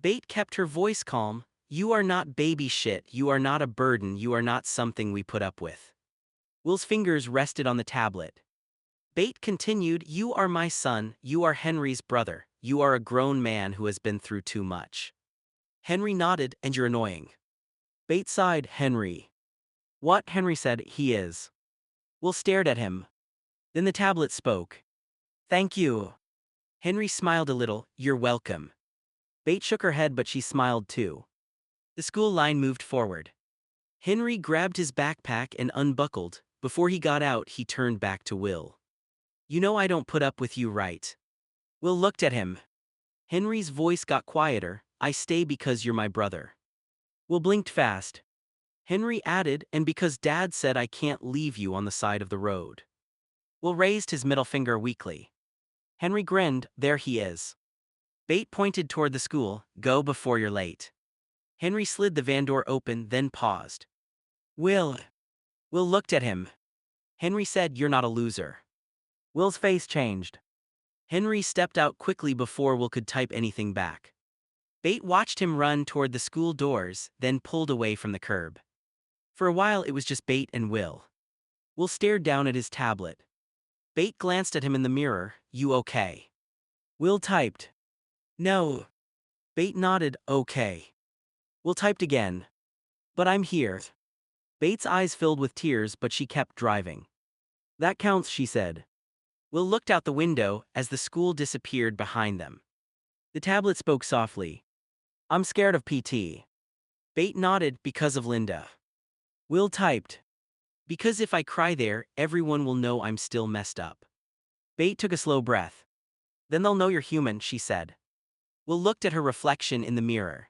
Bate kept her voice calm. You are not baby shit, you are not a burden, you are not something we put up with. Will's fingers rested on the tablet. Bate continued, you are my son, you are Henry's brother, you are a grown man who has been through too much. Henry nodded, and you're annoying. Bate sighed, Henry. What? Henry said, he is. Will stared at him. Then the tablet spoke. Thank you. Henry smiled a little, you're welcome. Bate shook her head, but she smiled too. The school line moved forward. Henry grabbed his backpack and unbuckled. Before he got out, he turned back to Will. You know I don't put up with you, right? Will looked at him. Henry's voice got quieter. I stay because you're my brother. Will blinked fast. Henry added, and because Dad said I can't leave you on the side of the road. Will raised his middle finger weakly. Henry grinned, there he is. Bate pointed toward the school, go before you're late. Henry slid the van door open, then paused. Will. Will looked at him. Henry said, you're not a loser. Will's face changed. Henry stepped out quickly before Will could type anything back. Bate watched him run toward the school doors, then pulled away from the curb. For a while it was just Bate and Will. Will stared down at his tablet. Bate glanced at him in the mirror, you okay? Will typed. No. Bate nodded, okay. Will typed again. But I'm here. Bate's eyes filled with tears, but she kept driving. That counts, she said. Will looked out the window as the school disappeared behind them. The tablet spoke softly. I'm scared of PT. Bate nodded, because of Linda. Will typed. Because if I cry there, everyone will know I'm still messed up. Bate took a slow breath. Then they'll know you're human, she said. Will looked at her reflection in the mirror.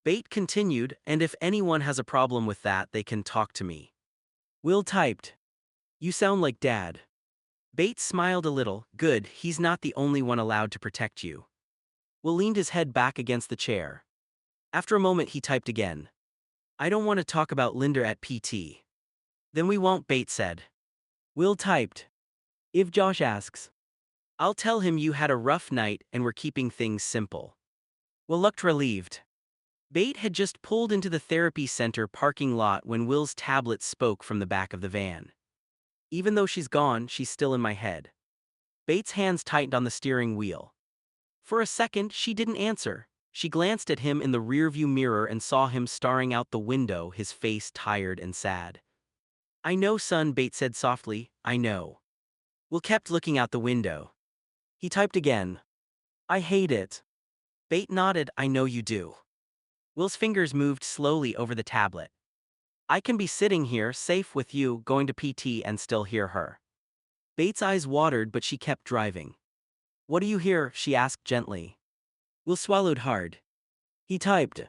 Bate continued, and if anyone has a problem with that, they can talk to me. Will typed. You sound like Dad. Bate smiled a little, good, he's not the only one allowed to protect you. Will leaned his head back against the chair. After a moment he typed again. I don't want to talk about Linda at PT. Then we won't, Bate said. Will typed. If Josh asks. I'll tell him you had a rough night and we're keeping things simple. Will looked relieved. Bate had just pulled into the therapy center parking lot when Will's tablet spoke from the back of the van. Even though she's gone, she's still in my head. Bate's hands tightened on the steering wheel. For a second, she didn't answer. She glanced at him in the rearview mirror and saw him staring out the window, his face tired and sad. I know, son, Bate said softly, I know. Will kept looking out the window. He typed again. I hate it. Bate nodded, I know you do. Will's fingers moved slowly over the tablet. I can be sitting here, safe with you, going to PT and still hear her. Bate's eyes watered, but she kept driving. What do you hear? She asked gently. Will swallowed hard. He typed.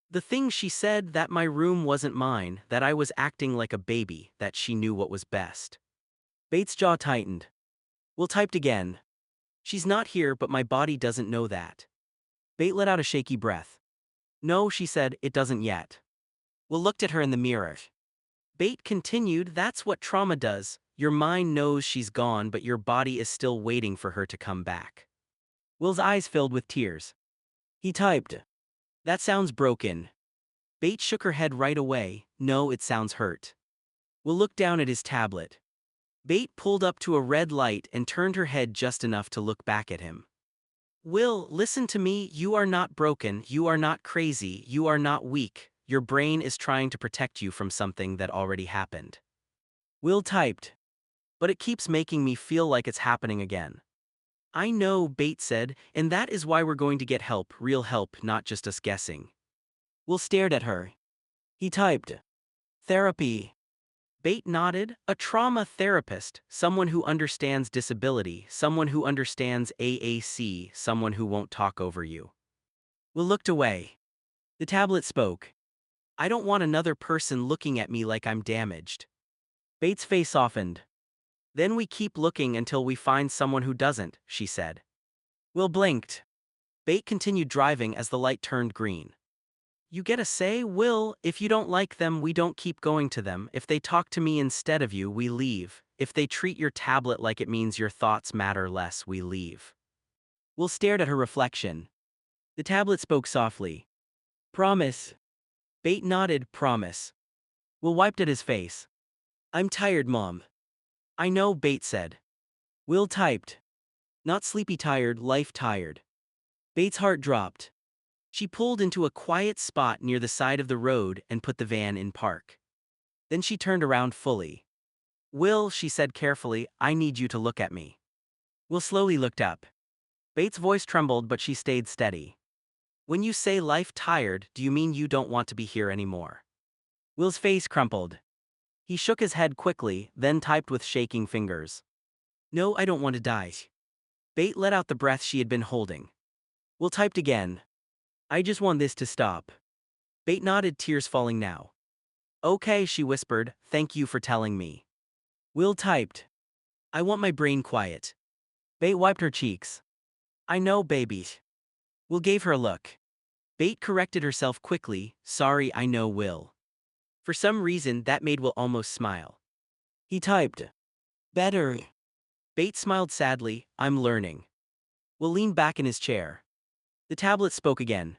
The thing she said, that my room wasn't mine, that I was acting like a baby, that she knew what was best. Bate's jaw tightened. Will typed again. She's not here, but my body doesn't know that. Bate let out a shaky breath. No, she said, it doesn't yet. Will looked at her in the mirror. Bate continued, that's what trauma does. Your mind knows she's gone, but your body is still waiting for her to come back. Will's eyes filled with tears. He typed. That sounds broken. Bate shook her head right away. No, it sounds hurt. Will looked down at his tablet. Bate pulled up to a red light and turned her head just enough to look back at him. Will, listen to me, you are not broken, you are not crazy, you are not weak. Your brain is trying to protect you from something that already happened. Will typed. But it keeps making me feel like it's happening again. I know, Bate said, and that is why we're going to get help, real help, not just us guessing. Will stared at her. He typed. Therapy. Bate nodded, a trauma therapist, someone who understands disability, someone who understands AAC, someone who won't talk over you. Will looked away. The tablet spoke. I don't want another person looking at me like I'm damaged. Bate's face softened. Then we keep looking until we find someone who doesn't, she said. Will blinked. Bate continued driving as the light turned green. You get a say, Will. If you don't like them, we don't keep going to them. If they talk to me instead of you, we leave. If they treat your tablet like it means your thoughts matter less, we leave. Will stared at her reflection. The tablet spoke softly. Promise. Bate nodded, promise. Will wiped at his face. I'm tired, Mom. I know, Bate said. Will typed. Not sleepy tired, life tired. Bate's heart dropped. She pulled into a quiet spot near the side of the road and put the van in park. Then she turned around fully. Will, she said carefully, I need you to look at me. Will slowly looked up. Bate's voice trembled, but she stayed steady. When you say life tired, do you mean you don't want to be here anymore? Will's face crumpled. He shook his head quickly, then typed with shaking fingers. No, I don't want to die. Bate let out the breath she had been holding. Will typed again. I just want this to stop. Bait nodded, tears falling now. Okay, she whispered, thank you for telling me. Will typed. I want my brain quiet. Bait wiped her cheeks. I know, baby. Will gave her a look. Bait corrected herself quickly, sorry, I know, Will. For some reason, that made Will almost smile. He typed. Better. Bait smiled sadly, I'm learning. Will leaned back in his chair. The tablet spoke again.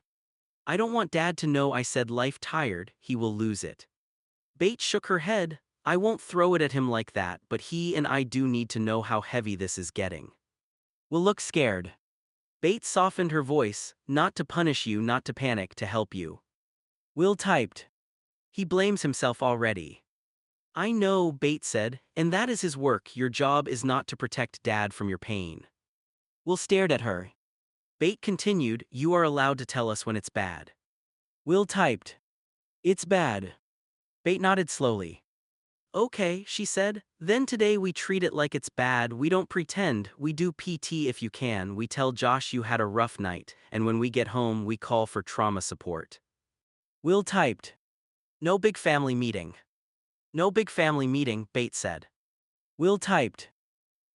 I don't want Dad to know I said life tired, he will lose it. Bait shook her head, I won't throw it at him like that, but he and I do need to know how heavy this is getting. Will look scared. Bait softened her voice, not to punish you, not to panic, to help you. Will typed. He blames himself already. I know, Bait said, and that is his work, your job is not to protect Dad from your pain. Will stared at her. Bait continued, you are allowed to tell us when it's bad. Will typed. It's bad. Bait nodded slowly. Okay, she said, then today we treat it like it's bad, we don't pretend, we do PT if you can, we tell Josh you had a rough night, and when we get home we call for trauma support. Will typed. No big family meeting. No big family meeting, Bait said. Will typed.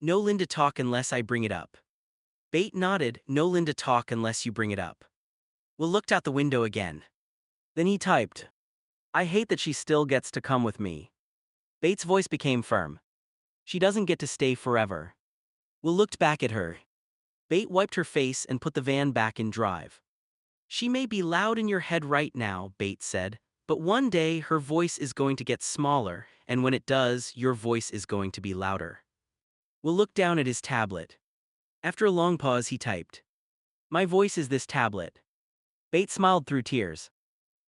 No Linda talk unless I bring it up. Bait nodded, no Linda talk unless you bring it up. Will looked out the window again. Then he typed. I hate that she still gets to come with me. Bait's voice became firm. She doesn't get to stay forever. Will looked back at her. Bait wiped her face and put the van back in drive. She may be loud in your head right now, Bait said, but one day her voice is going to get smaller, and when it does, your voice is going to be louder. Will looked down at his tablet. After a long pause, he typed. My voice is this tablet. Bait smiled through tears.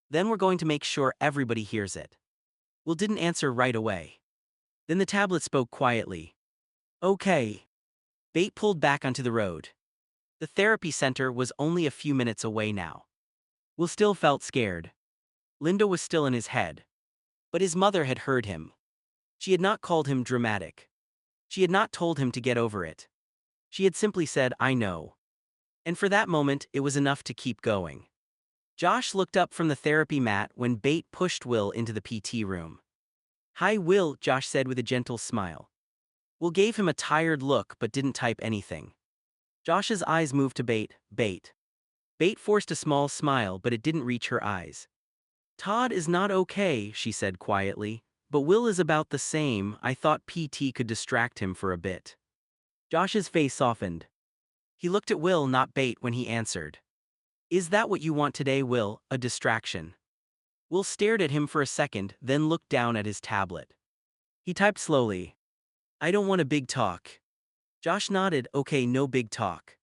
Then we're going to make sure everybody hears it. Will didn't answer right away. Then the tablet spoke quietly. Okay. Bait pulled back onto the road. The therapy center was only a few minutes away now. Will still felt scared. Linda was still in his head. But his mother had heard him. She had not called him dramatic. She had not told him to get over it. She had simply said, I know. And for that moment, it was enough to keep going. Josh looked up from the therapy mat when Bait pushed Will into the PT room. Hi, Will, Josh said with a gentle smile. Will gave him a tired look but didn't type anything. Josh's eyes moved to Bait. Bait forced a small smile, but it didn't reach her eyes. Tod is not okay, she said quietly, but Will is about the same. I thought PT could distract him for a bit. Josh's face softened. He looked at Will, not Bait, when he answered. Is that what you want today, Will, a distraction? Will stared at him for a second, then looked down at his tablet. He typed slowly. I don't want a big talk. Josh nodded, okay, no big talk.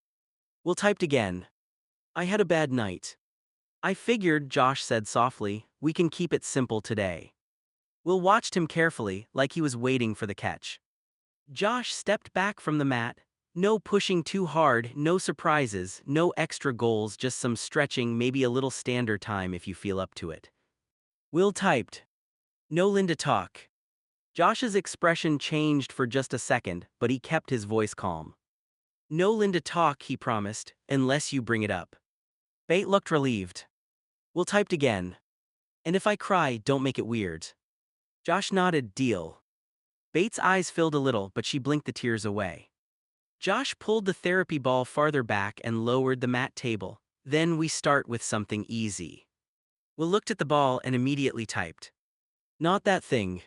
Will typed again. I had a bad night. I figured, Josh said softly, we can keep it simple today. Will watched him carefully, like he was waiting for the catch. Josh stepped back from the mat. No pushing too hard, no surprises, no extra goals, just some stretching, maybe a little standard time if you feel up to it. Will typed. No Linda talk. Josh's expression changed for just a second, but he kept his voice calm. No Linda talk, he promised, unless you bring it up. Bait looked relieved. Will typed again. And if I cry, don't make it weird. Josh nodded, deal. Bait's eyes filled a little, but she blinked the tears away. Josh pulled the therapy ball farther back and lowered the mat table. Then we start with something easy. Will looked at the ball and immediately typed. Not that thing.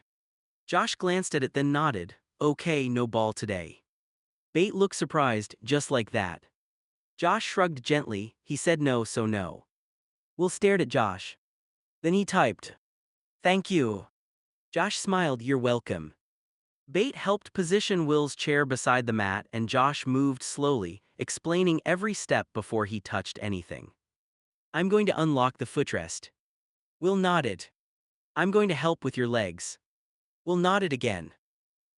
Josh glanced at it then nodded. Okay, no ball today. Bait looked surprised, just like that. Josh shrugged gently, he said no, so no. Will stared at Josh. Then he typed. Thank you. Josh smiled, you're welcome. Bait helped position Will's chair beside the mat and Josh moved slowly, explaining every step before he touched anything. I'm going to unlock the footrest. Will nodded. I'm going to help with your legs. Will nodded again.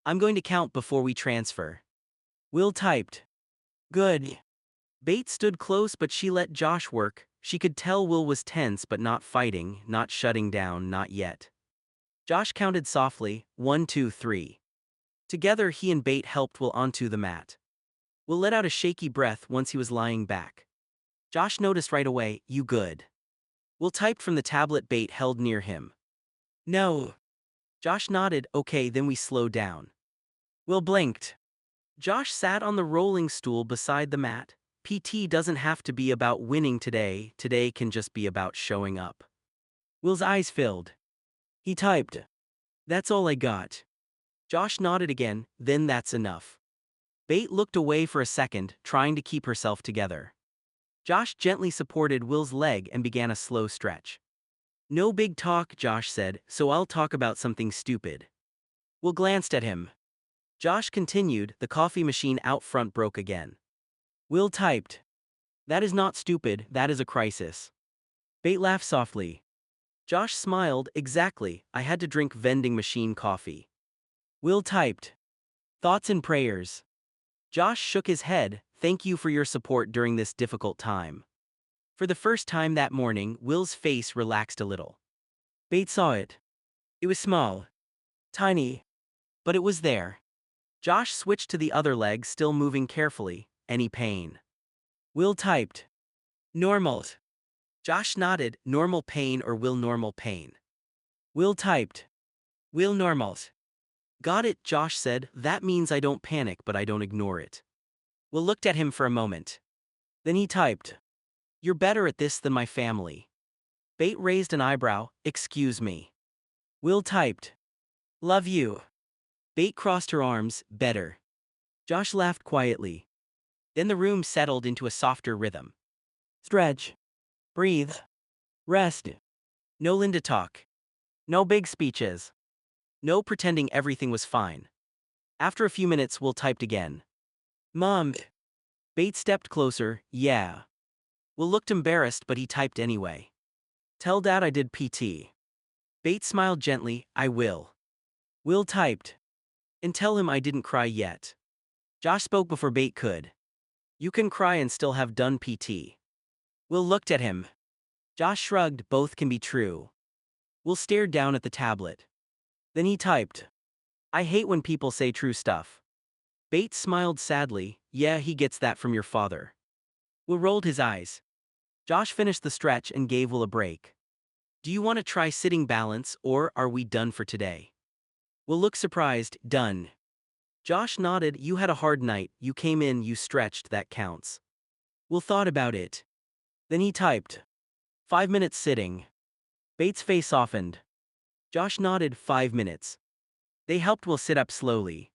I'm going to count before we transfer. Will typed. Good. Bait stood close but she let Josh work. She could tell Will was tense but not fighting, not shutting down, not yet. Josh counted softly, 1, 2, 3. Together he and Bait helped Will onto the mat. Will let out a shaky breath once he was lying back. Josh noticed right away, you good. Will typed from the tablet Bait held near him. No. Josh nodded. Okay, then we slow down. Will blinked. Josh sat on the rolling stool beside the mat. PT doesn't have to be about winning today. Today can just be about showing up. Will's eyes filled. He typed. That's all I got. Josh nodded again. Then that's enough. Bait looked away for a second, trying to keep herself together. Josh gently supported Will's leg and began a slow stretch. No big talk, Josh said, so I'll talk about something stupid. Will glanced at him. Josh continued. The coffee machine out front broke again. Will typed. That is not stupid, that is a crisis. Bait laughed softly. Josh smiled. Exactly, I had to drink vending machine coffee. Will typed. Thoughts and prayers. Josh shook his head. Thank you for your support during this difficult time. For the first time that morning, Will's face relaxed a little. Bait saw it. It was small. Tiny. But it was there. Josh switched to the other leg, still moving carefully. Any pain? Will typed. Normal. Josh nodded. Normal pain or Will normal pain? Will typed. Will normal. Got it, Josh said. That means I don't panic but I don't ignore it. Will looked at him for a moment. Then he typed. You're better at this than my family. Bait raised an eyebrow. Excuse me. Will typed. Love you. Bait crossed her arms. Better. Josh laughed quietly. Then the room settled into a softer rhythm. Stretch. Breathe. Rest. No Linda talk. No big speeches. No pretending everything was fine. After a few minutes, Will typed again. Mom. Bait stepped closer. Yeah. Will looked embarrassed but he typed anyway. Tell Dad I did PT. Bait smiled gently. I will. Will typed. And tell him I didn't cry yet. Josh spoke before Bait could. You can cry and still have done PT. Will looked at him. Josh shrugged. Both can be true. Will stared down at the tablet. Then he typed. I hate when people say true stuff. Bait smiled sadly. Yeah, he gets that from your father. Will rolled his eyes. Josh finished the stretch and gave Will a break. Do you want to try sitting balance or are we done for today? Will looked surprised. Done. Josh nodded. You had a hard night, you came in, you stretched, that counts. Will thought about it. Then he typed. 5 minutes sitting. Bait's face softened. Josh nodded. 5 minutes. They helped Will sit up slowly.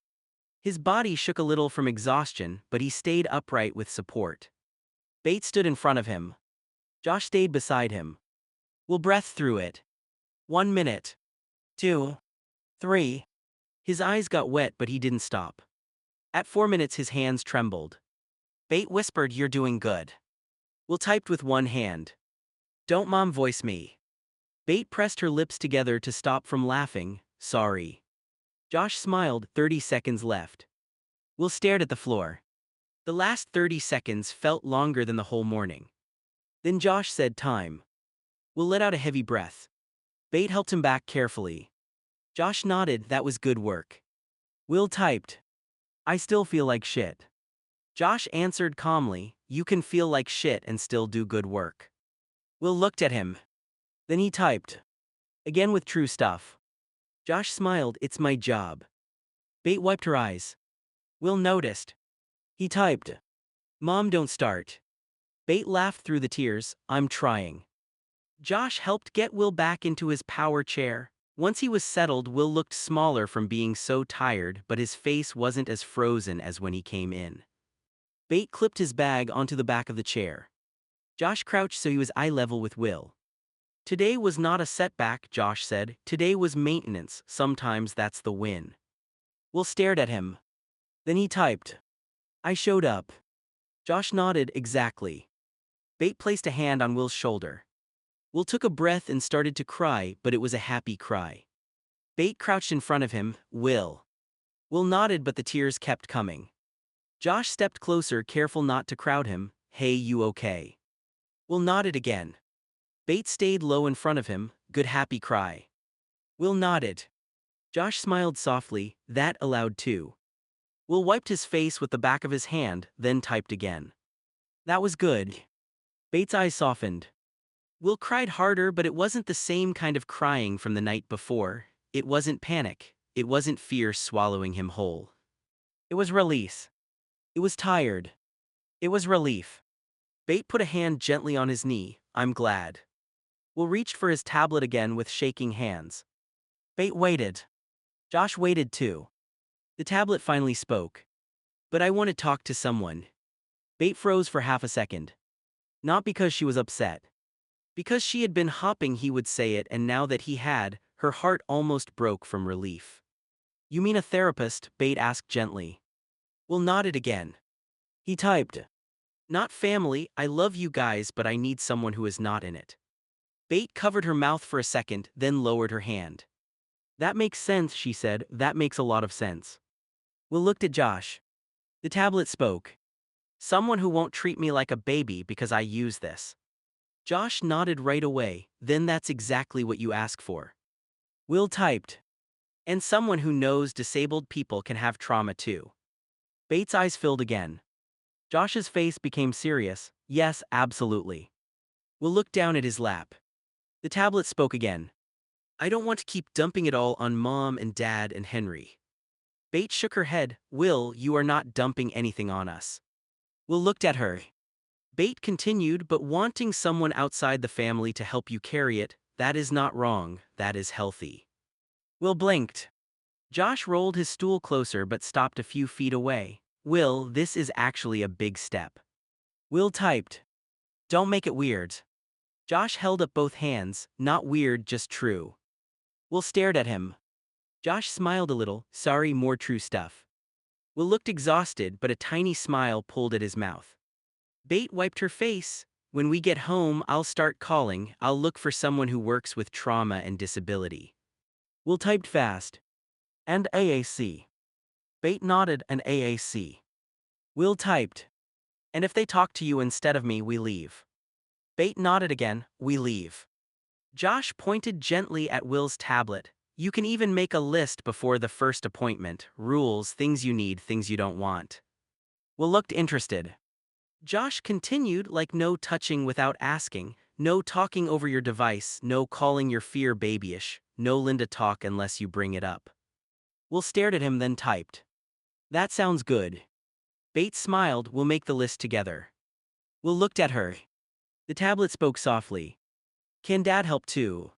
His body shook a little from exhaustion, but he stayed upright with support. Bait stood in front of him. Josh stayed beside him. Will breathed through it. 1 minute. 2. 3. His eyes got wet but he didn't stop. At 4 minutes his hands trembled. Bait whispered, you're doing good. Will typed with one hand. Don't mom voice me. Bait pressed her lips together to stop from laughing. Sorry. Josh smiled. 30 seconds left. Will stared at the floor. The last 30 seconds felt longer than the whole morning. Then Josh said time. Will let out a heavy breath. Bait helped him back carefully. Josh nodded. That was good work. Will typed. I still feel like shit. Josh answered calmly. You can feel like shit and still do good work. Will looked at him. Then he typed. Again with true stuff. Josh smiled. It's my job. Bait wiped her eyes. Will noticed. He typed. Mom, don't start. Bait laughed through the tears. I'm trying. Josh helped get Will back into his power chair. Once he was settled, Will looked smaller from being so tired, but his face wasn't as frozen as when he came in. Bait clipped his bag onto the back of the chair. Josh crouched so he was eye level with Will. Today was not a setback, Josh said. Today was maintenance. Sometimes that's the win. Will stared at him. Then he typed. I showed up. Josh nodded. Exactly. Bait placed a hand on Will's shoulder. Will took a breath and started to cry, but it was a happy cry. Bait crouched in front of him. Will. Will nodded, but the tears kept coming. Josh stepped closer, careful not to crowd him. Hey, you okay? Will nodded again. Bait stayed low in front of him. Good happy cry. Will nodded. Josh smiled softly. That aloud too. Will wiped his face with the back of his hand, then typed again. That was good. Bait's eyes softened. Will cried harder, but it wasn't the same kind of crying from the night before. It wasn't panic. It wasn't fear swallowing him whole. It was release. It was tired. It was relief. Bate put a hand gently on his knee. I'm glad. Will reached for his tablet again with shaking hands. Bate waited. Josh waited too. The tablet finally spoke. But I want to talk to someone. Bate froze for half a second. Not because she was upset. Because she had been hoping he would say it, and now that he had, her heart almost broke from relief. You mean a therapist? Bate asked gently. Will nodded again. He typed. Not family, I love you guys, but I need someone who is not in it. Bate covered her mouth for a second, then lowered her hand. That makes sense, she said. That makes a lot of sense. Will looked at Josh. The tablet spoke. Someone who won't treat me like a baby because I use this. Josh nodded right away. Then that's exactly what you ask for. Will typed. And someone who knows disabled people can have trauma too. Bates' eyes filled again. Josh's face became serious. Yes, absolutely. Will looked down at his lap. The tablet spoke again. I don't want to keep dumping it all on Mom and Dad and Henry. Bates shook her head. Will, you are not dumping anything on us. Will looked at her. Bate continued, but wanting someone outside the family to help you carry it, that is not wrong, that is healthy. Will blinked. Josh rolled his stool closer but stopped a few feet away. Will, this is actually a big step. Will typed. Don't make it weird. Josh held up both hands, not weird, just true. Will stared at him. Josh smiled a little, sorry, more true stuff. Will looked exhausted, but a tiny smile pulled at his mouth. Bate wiped her face. When we get home, I'll start calling. I'll look for someone who works with trauma and disability. Will typed fast. And AAC. Bate nodded. And AAC. Will typed. And if they talk to you instead of me, we leave. Bate nodded again. We leave. Josh pointed gently at Will's tablet. You can even make a list before the first appointment. Rules, things you need, things you don't want. Will looked interested. Josh continued, like no touching without asking, no talking over your device, no calling your fear babyish, no Linda talk unless you bring it up. Will stared at him, then typed. That sounds good. Bates smiled. We'll make the list together. Will looked at her. The tablet spoke softly. Can Dad help too?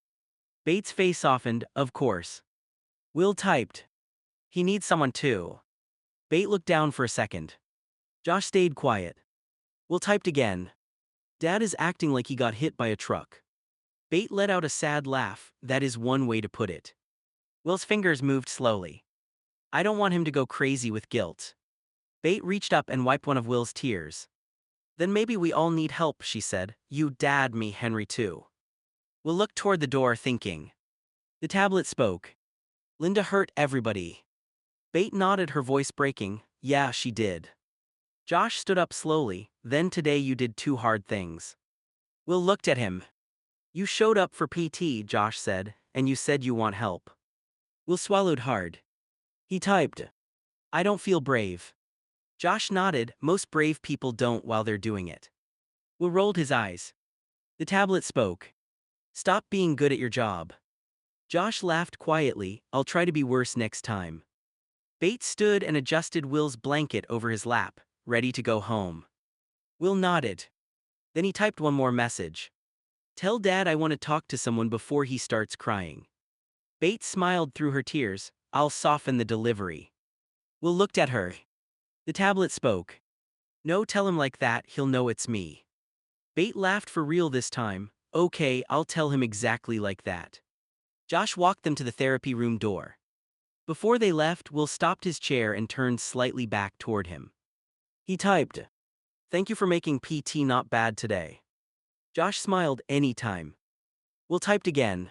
Bates' face softened. Of course. Will typed. He needs someone too. Bate looked down for a second. Josh stayed quiet. Will typed again. Dad is acting like he got hit by a truck. Bate let out a sad laugh. That is one way to put it. Will's fingers moved slowly. I don't want him to go crazy with guilt. Bate reached up and wiped one of Will's tears. Then maybe we all need help, she said. You, Dad, me, Henry too. Will looked toward the door, thinking. The tablet spoke. Linda hurt everybody. Bate nodded, her voice breaking. Yeah, she did. Josh stood up slowly. Then today you did two hard things. Will looked at him. You showed up for PT, Josh said, and you said you want help. Will swallowed hard. He typed. I don't feel brave. Josh nodded. Most brave people don't while they're doing it. Will rolled his eyes. The tablet spoke. Stop being good at your job. Josh laughed quietly. I'll try to be worse next time. Bates stood and adjusted Will's blanket over his lap, ready to go home. Will nodded. Then he typed one more message. Tell Dad I want to talk to someone before he starts crying. Bates smiled through her tears. I'll soften the delivery. Will looked at her. The tablet spoke. No, tell him like that, he'll know it's me. Bate laughed for real this time. Okay, I'll tell him exactly like that. Josh walked them to the therapy room door. Before they left, Will stopped his chair and turned slightly back toward him. He typed. Thank you for making PT not bad today. Josh smiled. Anytime. Will typed again.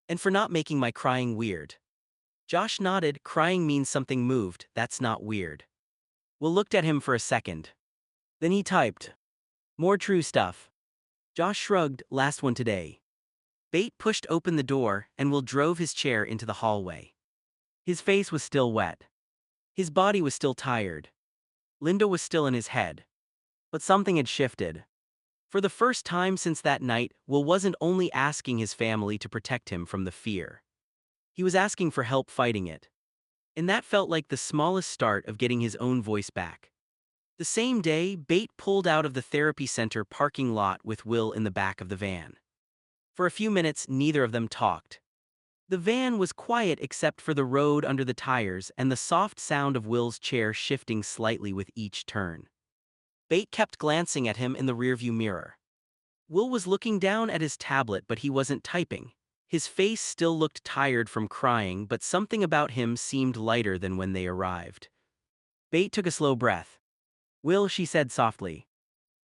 And for not making my crying weird. Josh nodded. Crying means something moved, that's not weird. Will looked at him for a second. Then he typed. More true stuff. Josh shrugged. Last one today. Bate pushed open the door, and Will drove his chair into the hallway. His face was still wet. His body was still tired. Linda was still in his head. But something had shifted. For the first time since that night, Will wasn't only asking his family to protect him from the fear. He was asking for help fighting it. And that felt like the smallest start of getting his own voice back. The same day, Bate pulled out of the therapy center parking lot with Will in the back of the van. For a few minutes, neither of them talked. The van was quiet except for the road under the tires and the soft sound of Will's chair shifting slightly with each turn. Bate kept glancing at him in the rearview mirror. Will was looking down at his tablet, but he wasn't typing. His face still looked tired from crying, but something about him seemed lighter than when they arrived. Bate took a slow breath. "Will," she said softly.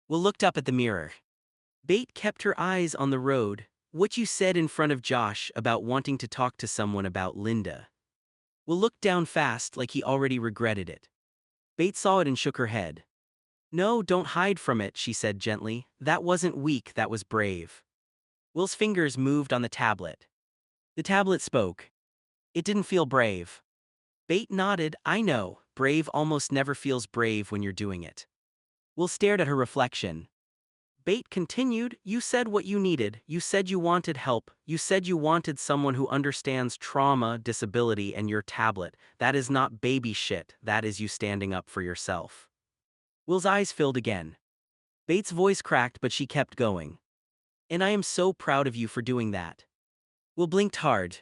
Will looked up at the mirror. Bate kept her eyes on the road. "What you said in front of Josh about wanting to talk to someone about Linda." Will looked down fast like he already regretted it. Bate saw it and shook her head. "No, don't hide from it," she said gently. "That wasn't weak, that was brave." Will's fingers moved on the tablet. The tablet spoke. "It didn't feel brave." Bate nodded. "I know, brave almost never feels brave when you're doing it." Will stared at her reflection. Bate continued, "You said what you needed, you said you wanted help, you said you wanted someone who understands trauma, disability, and your tablet. That is not baby shit, that is you standing up for yourself." Will's eyes filled again. Bate's voice cracked, but she kept going. "And I am so proud of you for doing that." Will blinked hard.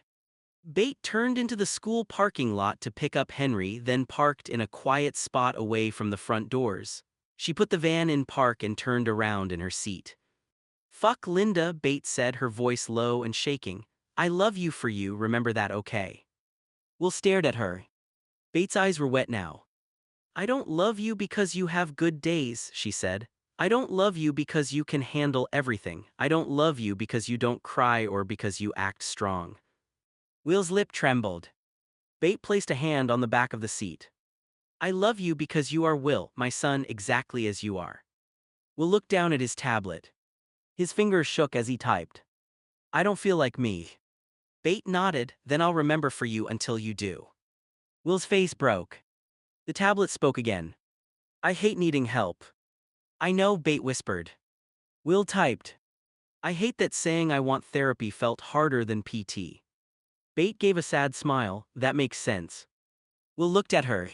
Bate turned into the school parking lot to pick up Henry, then parked in a quiet spot away from the front doors. She put the van in park and turned around in her seat. "Fuck Linda," Bate said, her voice low and shaking. "I love you for you, remember that, okay?" Will stared at her. Bate's eyes were wet now. "I don't love you because you have good days," she said. "I don't love you because you can handle everything. I don't love you because you don't cry or because you act strong." Will's lip trembled. Bate placed a hand on the back of the seat. "I love you because you are Will, my son, exactly as you are." Will looked down at his tablet. His fingers shook as he typed. "I don't feel like me." Bate nodded. "Then I'll remember for you until you do." Will's face broke. The tablet spoke again. "I hate needing help." "I know," Bate whispered. Will typed. "I hate that saying I want therapy felt harder than PT." Bate gave a sad smile. "That makes sense." Will looked at her.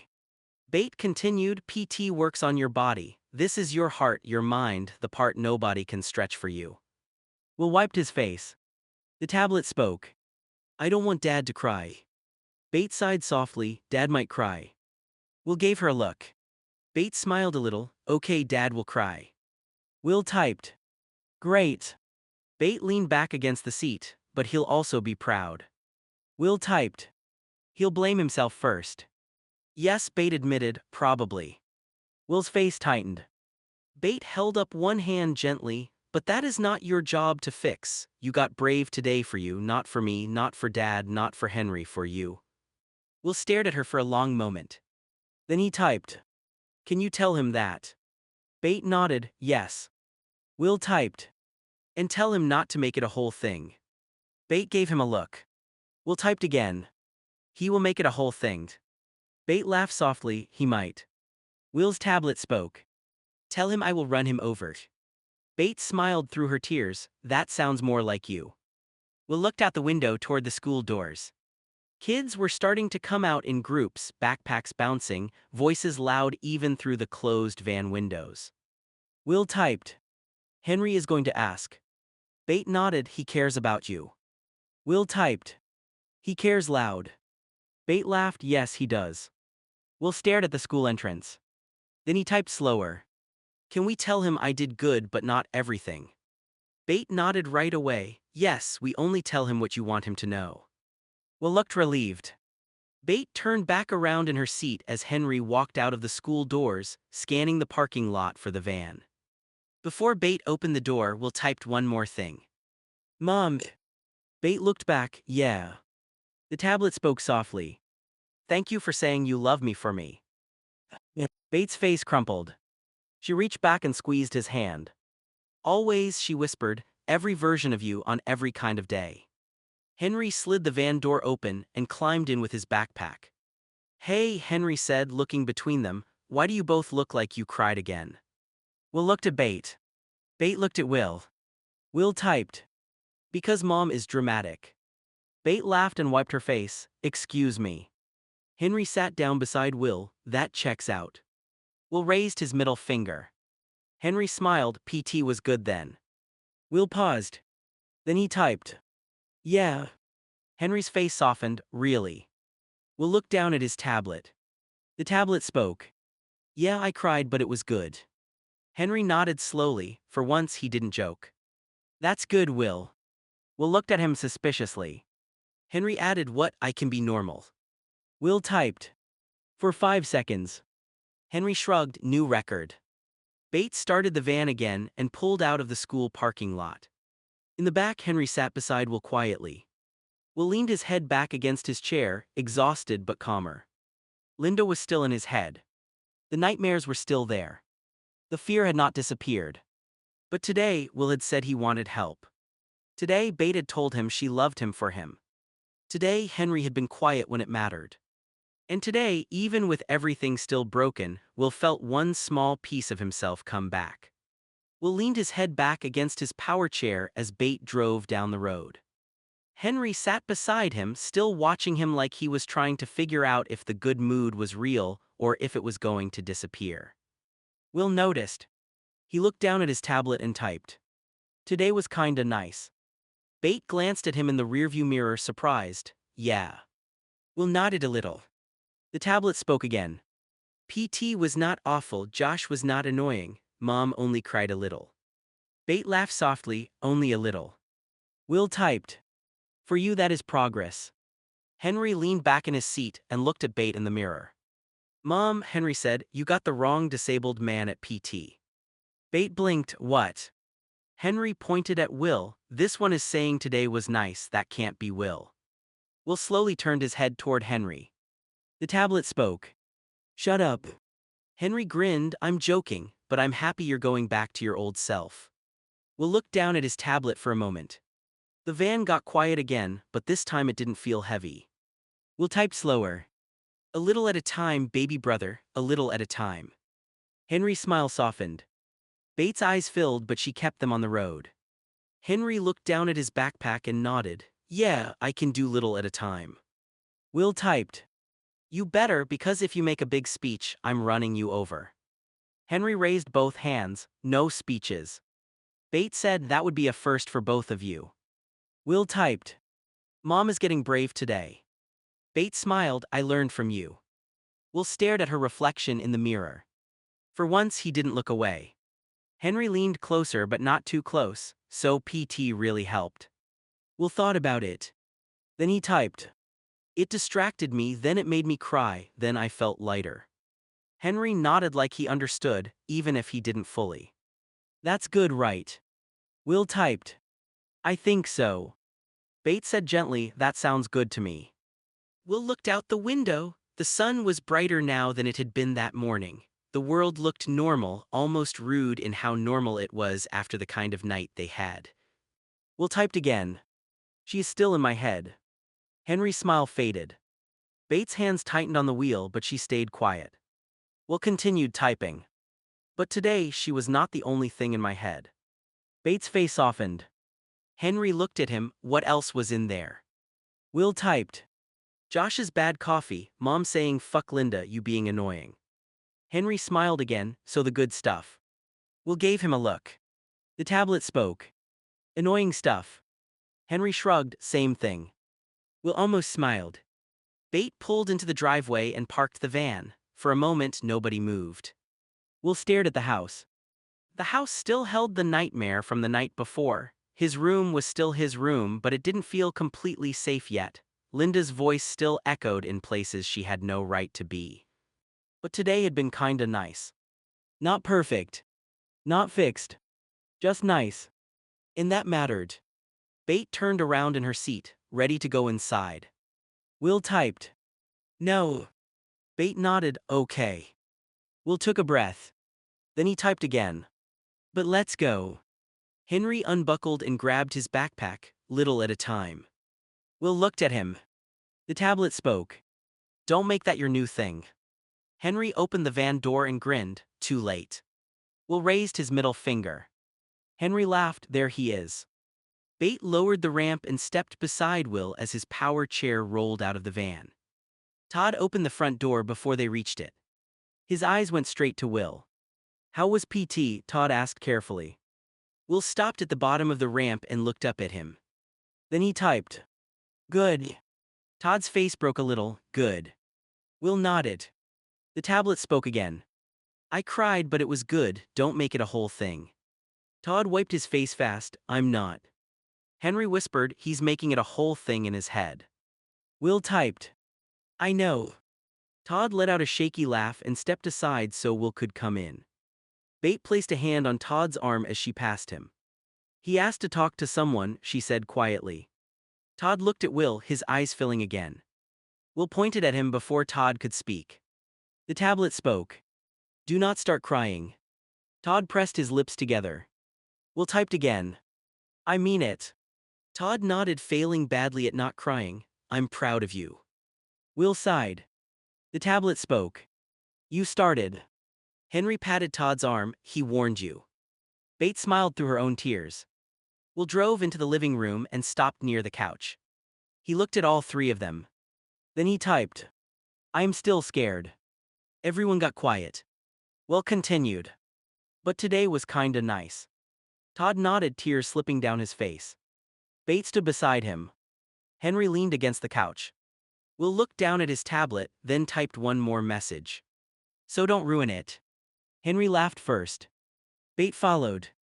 Bate continued, "PT works on your body. This is your heart, your mind, the part nobody can stretch for you." Will wiped his face. The tablet spoke. "I don't want Dad to cry." Bate sighed softly. "Dad might cry." Will gave her a look. Bate smiled a little. "Okay, Dad will cry." Will typed. "Great." Bate leaned back against the seat, "But he'll also be proud." Will typed. "He'll blame himself first." "Yes," Bate admitted, "probably." Will's face tightened. Bate held up one hand gently. "But that is not your job to fix. You got brave today for you, not for me, not for Dad, not for Henry, for you." Will stared at her for a long moment. Then he typed. "Can you tell him that?" Bate nodded, "Yes." Will typed. "And tell him not to make it a whole thing." Bate gave him a look. Will typed again. "He will make it a whole thing." Bate laughed softly. "He might." Will's tablet spoke. "Tell him I will run him over." Bate smiled through her tears. "That sounds more like you." Will looked out the window toward the school doors. Kids were starting to come out in groups, backpacks bouncing, voices loud even through the closed van windows. Will typed. "Henry is going to ask." Bate nodded. "He cares about you." Will typed. "He cares loud." Bate laughed. "Yes, he does." Will stared at the school entrance. Then he typed slower. "Can we tell him I did good but not everything?" Bate nodded right away. "Yes, we only tell him what you want him to know." Will looked relieved. Bate turned back around in her seat as Henry walked out of the school doors, scanning the parking lot for the van. Before Bate opened the door, Will typed one more thing. "Mom." Bate looked back. "Yeah." The tablet spoke softly. "Thank you for saying you love me for me." Yeah. Bate's face crumpled. She reached back and squeezed his hand. "Always," she whispered, "every version of you on every kind of day." Henry slid the van door open and climbed in with his backpack. "Hey," Henry said, looking between them, "why do you both look like you cried again?" Will looked at Bate. Bate looked at Will. Will typed. Because mom is dramatic. Bate laughed and wiped her face. Excuse me. Henry sat down beside Will. That checks out. Will raised his middle finger. Henry smiled. PT was good then. Will paused. Then he typed. Yeah. Henry's face softened. Really? Will looked down at his tablet. The tablet spoke. Yeah, I cried, but it was good. Henry nodded slowly. For once he didn't joke. That's good, Will. Will looked at him suspiciously. Henry added, what, I can be normal. Will typed. For 5 seconds. Henry shrugged. New record. Bates started the van again and pulled out of the school parking lot. In the back, Henry sat beside Will quietly. Will leaned his head back against his chair, exhausted but calmer. Linda was still in his head. The nightmares were still there. The fear had not disappeared. But today, Will had said he wanted help. Today, Bate had told him she loved him for him. Today, Henry had been quiet when it mattered. And today, even with everything still broken, Will felt one small piece of himself come back. Will leaned his head back against his power chair as Bate drove down the road. Henry sat beside him, still watching him like he was trying to figure out if the good mood was real or if it was going to disappear. Will noticed. He looked down at his tablet and typed. Today was kinda nice. Bate glanced at him in the rearview mirror, surprised. Yeah. Will nodded a little. The tablet spoke again. PT was not awful, Josh was not annoying, Mom only cried a little. Bate laughed softly, only a little. Will typed. For you that is progress. Henry leaned back in his seat and looked at Bate in the mirror. Mom, Henry said, you got the wrong disabled man at PT. Bate blinked, what? Henry pointed at Will, this one is saying today was nice, that can't be Will. Will slowly turned his head toward Henry. The tablet spoke. Shut up. Henry grinned, I'm joking, but I'm happy you're going back to your old self. Will looked down at his tablet for a moment. The van got quiet again, but this time it didn't feel heavy. Will typed slower. A little at a time, baby brother, a little at a time. Henry's smile softened. Bate's eyes filled, but she kept them on the road. Henry looked down at his backpack and nodded. Yeah, I can do little at a time. Will typed. You better, because if you make a big speech, I'm running you over. Henry raised both hands, no speeches. Bate said that would be a first for both of you. Will typed. Mom is getting brave today. Bate smiled, I learned from you. Will stared at her reflection in the mirror. For once he didn't look away. Henry leaned closer but not too close, so PT really helped. Will thought about it. Then he typed. It distracted me, then it made me cry, then I felt lighter. Henry nodded like he understood, even if he didn't fully. That's good, right? Will typed. I think so. Bate said gently, that sounds good to me. Will looked out the window. The sun was brighter now than it had been that morning. The world looked normal, almost rude in how normal it was after the kind of night they had. Will typed again. She is still in my head. Henry's smile faded. Bate's hands tightened on the wheel, but she stayed quiet. Will continued typing. But today she was not the only thing in my head. Bate's face softened. Henry looked at him, what else was in there? Will typed. Josh's bad coffee, Mom saying fuck Linda, you being annoying. Henry smiled again, so the good stuff. Will gave him a look. The tablet spoke. Annoying stuff. Henry shrugged, same thing. Will almost smiled. Bate pulled into the driveway and parked the van. For a moment nobody moved. Will stared at the house. The house still held the nightmare from the night before. His room was still his room, but it didn't feel completely safe yet. Linda's voice still echoed in places she had no right to be. But today had been kinda nice. Not perfect. Not fixed. Just nice. And that mattered. Bate turned around in her seat, ready to go inside. Will typed. No. Bate nodded, okay. Will took a breath. Then he typed again. But let's go. Henry unbuckled and grabbed his backpack, little at a time. Will looked at him. The tablet spoke. Don't make that your new thing. Henry opened the van door and grinned, too late. Will raised his middle finger. Henry laughed, there he is. Bate lowered the ramp and stepped beside Will as his power chair rolled out of the van. Tod opened the front door before they reached it. His eyes went straight to Will. How was PT? Tod asked carefully. Will stopped at the bottom of the ramp and looked up at him. Then he typed, "Good." Todd's face broke a little. "Good." Will nodded. The tablet spoke again. "I cried, but it was good, don't make it a whole thing." Tod wiped his face fast. "I'm not." Henry whispered, "He's making it a whole thing in his head." Will typed, "I know." Tod let out a shaky laugh and stepped aside so Will could come in. Bate placed a hand on Todd's arm as she passed him. "He asked to talk to someone," she said quietly. Tod looked at Will, his eyes filling again. Will pointed at him before Tod could speak. The tablet spoke. "Do not start crying." Tod pressed his lips together. Will typed again. "I mean it." Tod nodded, failing badly at not crying. "I'm proud of you." Will sighed. The tablet spoke. "You started." Henry patted Todd's arm. "He warned you." Bate smiled through her own tears. Will drove into the living room and stopped near the couch. He looked at all three of them. Then he typed, "I am still scared." Everyone got quiet. Will continued. "But today was kinda nice." Tod nodded, tears slipping down his face. Bate stood beside him. Henry leaned against the couch. Will looked down at his tablet, then typed one more message. "So don't ruin it." Henry laughed first. Bate followed.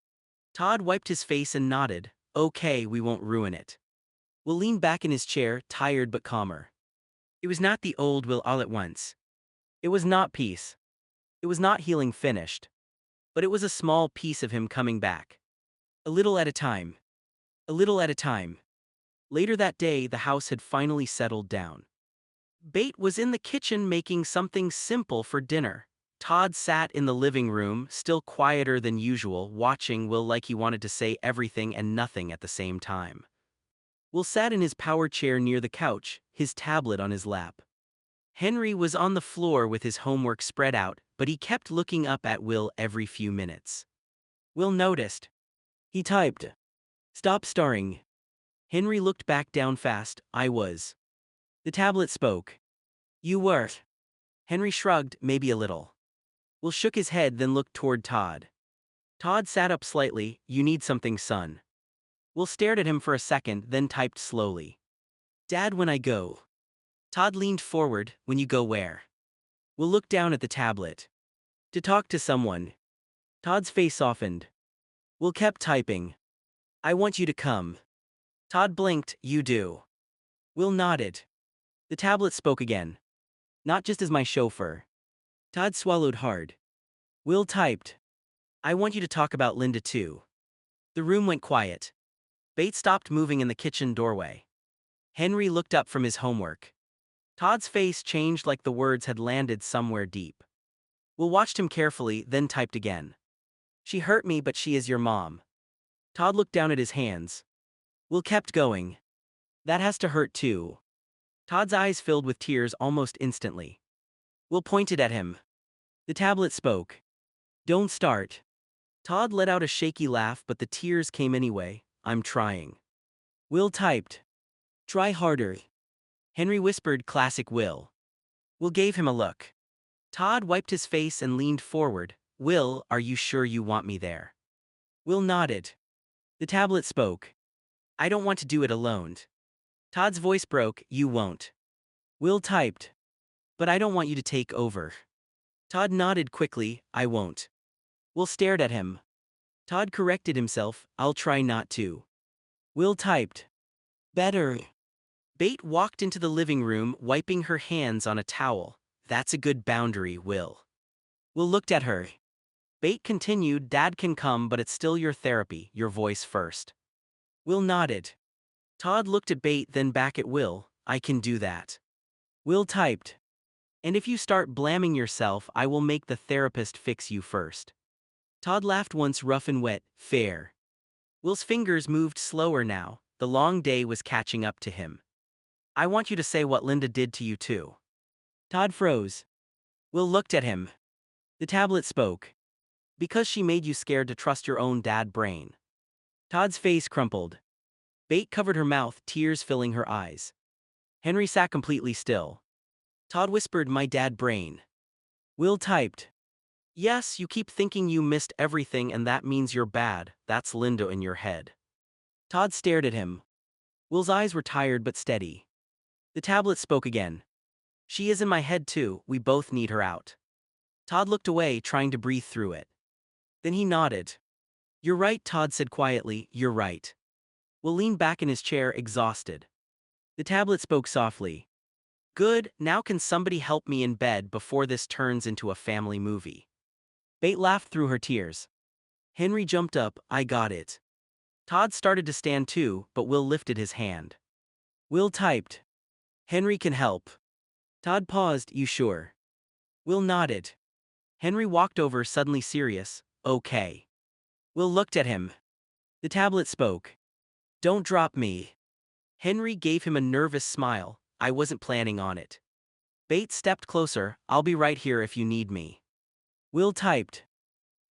Tod wiped his face and nodded. "Okay, we won't ruin it." Will leaned back in his chair, tired but calmer. It was not the old Will all at once. It was not peace. It was not healing finished. But it was a small piece of him coming back. A little at a time. A little at a time. Later that day, the house had finally settled down. Bate was in the kitchen making something simple for dinner. Tod sat in the living room, still quieter than usual, watching Will like he wanted to say everything and nothing at the same time. Will sat in his power chair near the couch, his tablet on his lap. Henry was on the floor with his homework spread out, but he kept looking up at Will every few minutes. Will noticed. He typed, "Stop starring." Henry looked back down fast. "I was." The tablet spoke. "You were." Henry shrugged, "Maybe a little." Will shook his head, then looked toward Tod. Tod sat up slightly. "You need something, son." Will stared at him for a second, then typed slowly, "Dad, when I go." Tod leaned forward. "When you go where?" Will looked down at the tablet. "To talk to someone." Todd's face softened. Will kept typing. "I want you to come." Tod blinked. "You do." Will nodded. The tablet spoke again. "Not just as my chauffeur." Tod swallowed hard. Will typed, "I want you to talk about Linda too." The room went quiet. Bate stopped moving in the kitchen doorway. Henry looked up from his homework. Todd's face changed like the words had landed somewhere deep. Will watched him carefully, then typed again. "She hurt me, but she is your mom." Tod looked down at his hands. Will kept going. "That has to hurt too." Todd's eyes filled with tears almost instantly. Will pointed at him. The tablet spoke. "Don't start." Tod let out a shaky laugh, but the tears came anyway. "I'm trying." Will typed, "Try harder." Henry whispered, "Classic Will." Will gave him a look. Tod wiped his face and leaned forward. "Will, are you sure you want me there?" Will nodded. The tablet spoke. "I don't want to do it alone." Todd's voice broke. "You won't." Will typed, "But I don't want you to take over." Tod nodded quickly. "I won't." Will stared at him. Tod corrected himself. "I'll try not to." Will typed, "Better." Bate walked into the living room, wiping her hands on a towel. "That's a good boundary, Will." Will looked at her. Bate continued, "Dad can come, but it's still your therapy, your voice first." Will nodded. Tod looked at Bate, then back at Will. "I can do that." Will typed, "And if you start blaming yourself, I will make the therapist fix you first." Tod laughed once, rough and wet. "Fair." Will's fingers moved slower now. The long day was catching up to him. "I want you to say what Linda did to you too." Tod froze. Will looked at him. The tablet spoke. "Because she made you scared to trust your own dad brain." Todd's face crumpled. Bate covered her mouth, tears filling her eyes. Henry sat completely still. Tod whispered, "My dad brain." Will typed, "Yes, you keep thinking you missed everything and that means you're bad, that's Linda in your head." Tod stared at him. Will's eyes were tired but steady. The tablet spoke again. "She is in my head too, we both need her out." Tod looked away, trying to breathe through it. Then he nodded. "You're right," Tod said quietly, "you're right." Will leaned back in his chair, exhausted. The tablet spoke softly. "Good, now can somebody help me in bed before this turns into a family movie?" Bate laughed through her tears. Henry jumped up, "I got it." Tod started to stand too, but Will lifted his hand. Will typed, "Henry can help." Tod paused, "You sure?" Will nodded. Henry walked over, suddenly serious, "Okay." Will looked at him. The tablet spoke. "Don't drop me." Henry gave him a nervous smile, "I wasn't planning on it." Bates stepped closer, "I'll be right here if you need me." Will typed,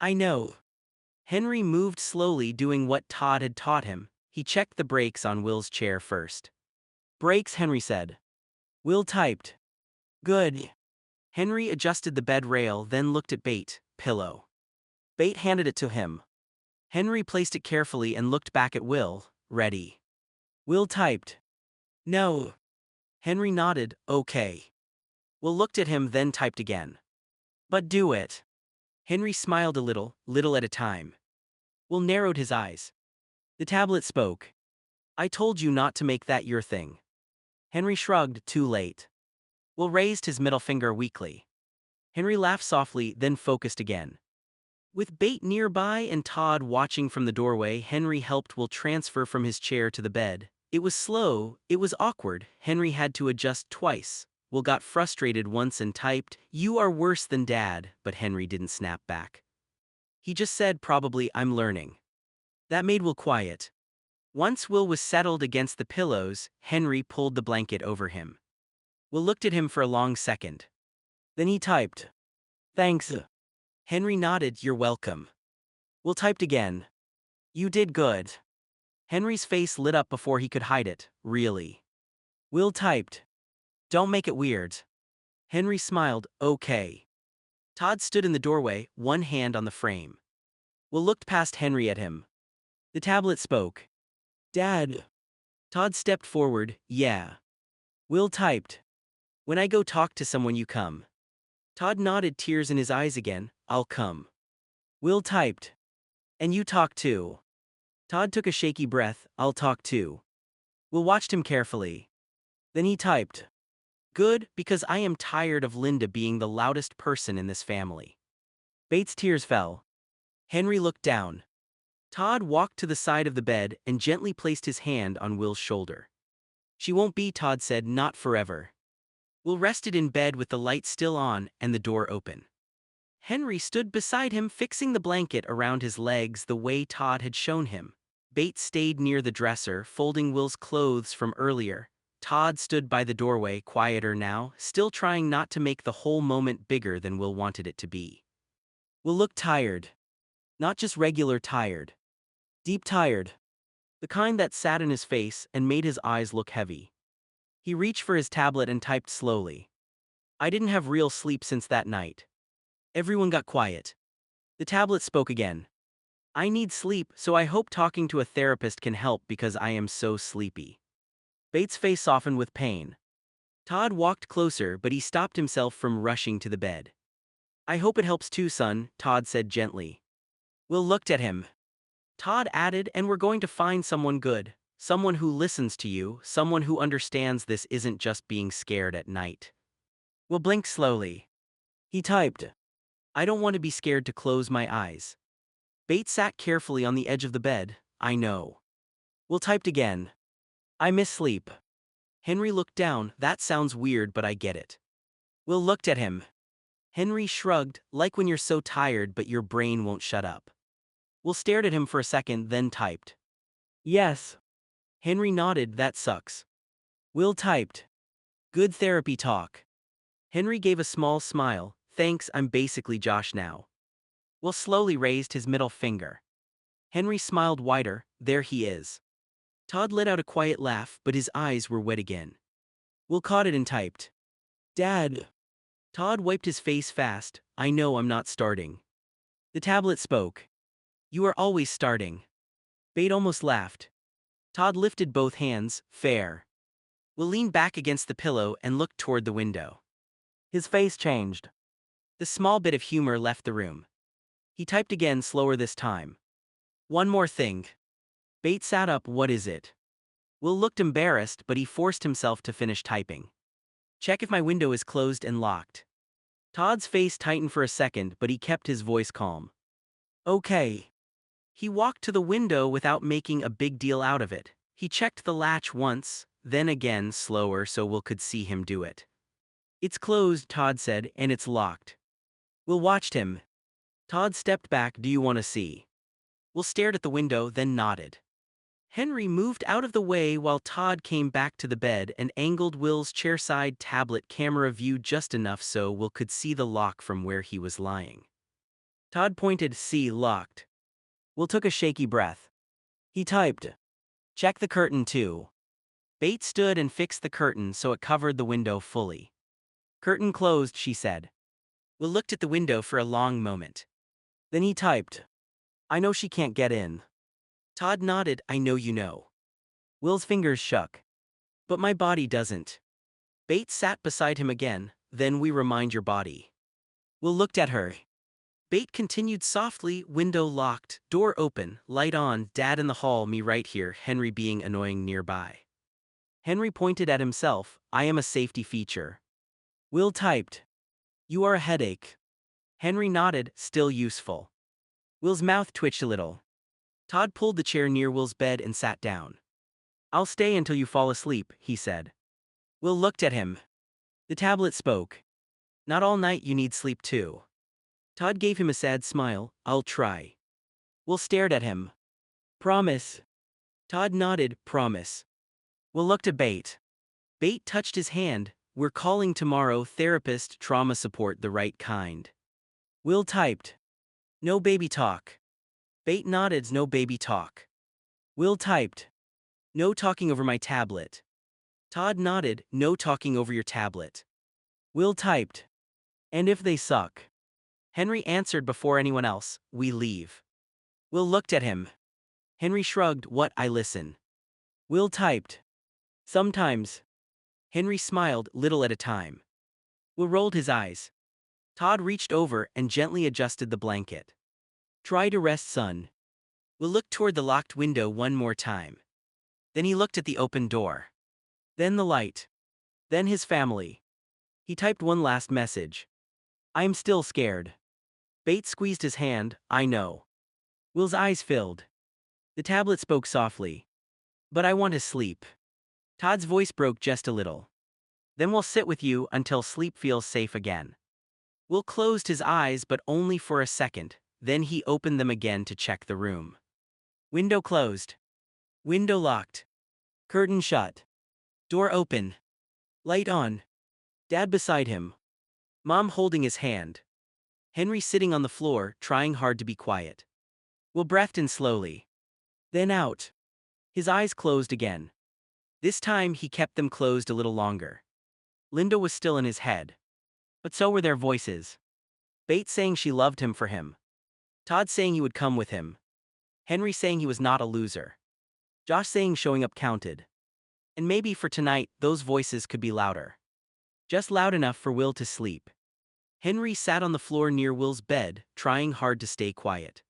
"I know." Henry moved slowly, doing what Tod had taught him. He checked the brakes on Will's chair first. "Brakes," Henry said. Will typed, "Good." Henry adjusted the bed rail, then looked at Bate, "Pillow." Bate handed it to him. Henry placed it carefully and looked back at Will, "Ready?" Will typed, "No." Henry nodded, "Okay." Will looked at him, then typed again. "But do it." Henry smiled a little, little at a time. Will narrowed his eyes. The tablet spoke. "I told you not to make that your thing." Henry shrugged, "Too late." Will raised his middle finger weakly. Henry laughed softly, then focused again. With Bate nearby and Tod watching from the doorway, Henry helped Will transfer from his chair to the bed. It was slow, it was awkward, Henry had to adjust twice. Will got frustrated once and typed, "You are worse than Dad," but Henry didn't snap back. He just said, "Probably, I'm learning." That made Will quiet. Once Will was settled against the pillows, Henry pulled the blanket over him. Will looked at him for a long second. Then he typed, "Thanks." Henry nodded, "You're welcome." Will typed again, "You did good." Henry's face lit up before he could hide it, "Really?" Will typed, "Don't make it weird." Henry smiled, "Okay." Tod stood in the doorway, one hand on the frame. Will looked past Henry at him. The tablet spoke. "Dad." Tod stepped forward, "Yeah." Will typed, "When I go talk to someone you come." Tod nodded, tears in his eyes again, "I'll come." Will typed, "And you talk too." Tod took a shaky breath, "I'll talk too." Will watched him carefully. Then he typed, "Good, because I am tired of Linda being the loudest person in this family." Bates' tears fell. Henry looked down. Tod walked to the side of the bed and gently placed his hand on Will's shoulder. "She won't be," Tod said, "not forever." Will rested in bed with the light still on and the door open. Henry stood beside him, fixing the blanket around his legs the way Tod had shown him. Bates stayed near the dresser, folding Will's clothes from earlier. Tod stood by the doorway, quieter now, still trying not to make the whole moment bigger than Will wanted it to be. Will looked tired. Not just regular tired. Deep tired. The kind that sat in his face and made his eyes look heavy. He reached for his tablet and typed slowly. "I didn't have real sleep since that night." Everyone got quiet. The tablet spoke again. "I need sleep, so I hope talking to a therapist can help because I am so sleepy." Bates' face softened with pain. Tod walked closer, but he stopped himself from rushing to the bed. "I hope it helps too, son," Tod said gently. Will looked at him. Tod added, "And we're going to find someone good, someone who listens to you, someone who understands this isn't just being scared at night." Will blinked slowly. He typed, "I don't want to be scared to close my eyes." Bates sat carefully on the edge of the bed, "I know." Will typed again, "I miss sleep." Henry looked down, "That sounds weird, but I get it." Will looked at him. Henry shrugged, "Like when you're so tired but your brain won't shut up." Will stared at him for a second, then typed, "Yes." Henry nodded, "That sucks." Will typed, "Good therapy talk." Henry gave a small smile, "Thanks, I'm basically Josh now." Will slowly raised his middle finger. Henry smiled wider. There he is. Tod let out a quiet laugh, but his eyes were wet again. Will caught it and typed. Dad. Tod wiped his face fast. I know I'm not starting. The tablet spoke. You are always starting. Bate almost laughed. Tod lifted both hands. Fair. Will leaned back against the pillow and looked toward the window. His face changed. The small bit of humor left the room. He typed again, slower this time. One more thing. Bate sat up. What is it? Will looked embarrassed, but he forced himself to finish typing. Check if my window is closed and locked. Todd's face tightened for a second, but he kept his voice calm. Okay. He walked to the window without making a big deal out of it. He checked the latch once, then again slower so Will could see him do it. It's closed, Tod said, and it's locked. Will watched him. Tod stepped back. Do you want to see? Will stared at the window, then nodded. Henry moved out of the way while Tod came back to the bed and angled Will's chairside tablet camera view just enough so Will could see the lock from where he was lying. Tod pointed. See, locked. Will took a shaky breath. He typed. Check the curtain too. Bate stood and fixed the curtain so it covered the window fully. Curtain closed, she said. Will looked at the window for a long moment. Then he typed. I know she can't get in. Tod nodded. I know you know. Will's fingers shook. But my body doesn't. Bate sat beside him again. Then we remind your body. Will looked at her. Bate continued softly. Window locked, door open, light on, Dad in the hall, me right here, Henry being annoying nearby. Henry pointed at himself. I am a safety feature. Will typed. You are a headache. Henry nodded, still useful. Will's mouth twitched a little. Tod pulled the chair near Will's bed and sat down. I'll stay until you fall asleep, he said. Will looked at him. The tablet spoke. Not all night, you need sleep too. Tod gave him a sad smile. I'll try. Will stared at him. Promise. Tod nodded. Promise. Will looked at Bate. Bate touched his hand. We're calling tomorrow, therapist, trauma support, the right kind. Will typed. No baby talk. Bate nodded. No baby talk. Will typed. No talking over my tablet. Tod nodded. No talking over your tablet. Will typed. And if they suck? Henry answered before anyone else. We leave. Will looked at him. Henry shrugged. What? I listen. Will typed. Sometimes. Henry smiled, little at a time. Will rolled his eyes. Tod reached over and gently adjusted the blanket. Try to rest, son. Will looked toward the locked window one more time. Then he looked at the open door. Then the light. Then his family. He typed one last message. I'm still scared. Bate squeezed his hand. I know. Will's eyes filled. The tablet spoke softly. But I want to sleep. Tod's voice broke just a little. Then we'll sit with you until sleep feels safe again. Will closed his eyes, but only for a second. Then he opened them again to check the room. Window closed. Window locked. Curtain shut. Door open. Light on. Dad beside him. Mom holding his hand. Henry sitting on the floor, trying hard to be quiet. Will breathed in slowly. Then out. His eyes closed again. This time he kept them closed a little longer. Linda was still in his head. But so were their voices. Bate saying she loved him for him. Tod saying he would come with him. Henry saying he was not a loser. Josh saying showing up counted. And maybe for tonight, those voices could be louder. Just loud enough for Will to sleep. Henry sat on the floor near Will's bed, trying hard to stay quiet.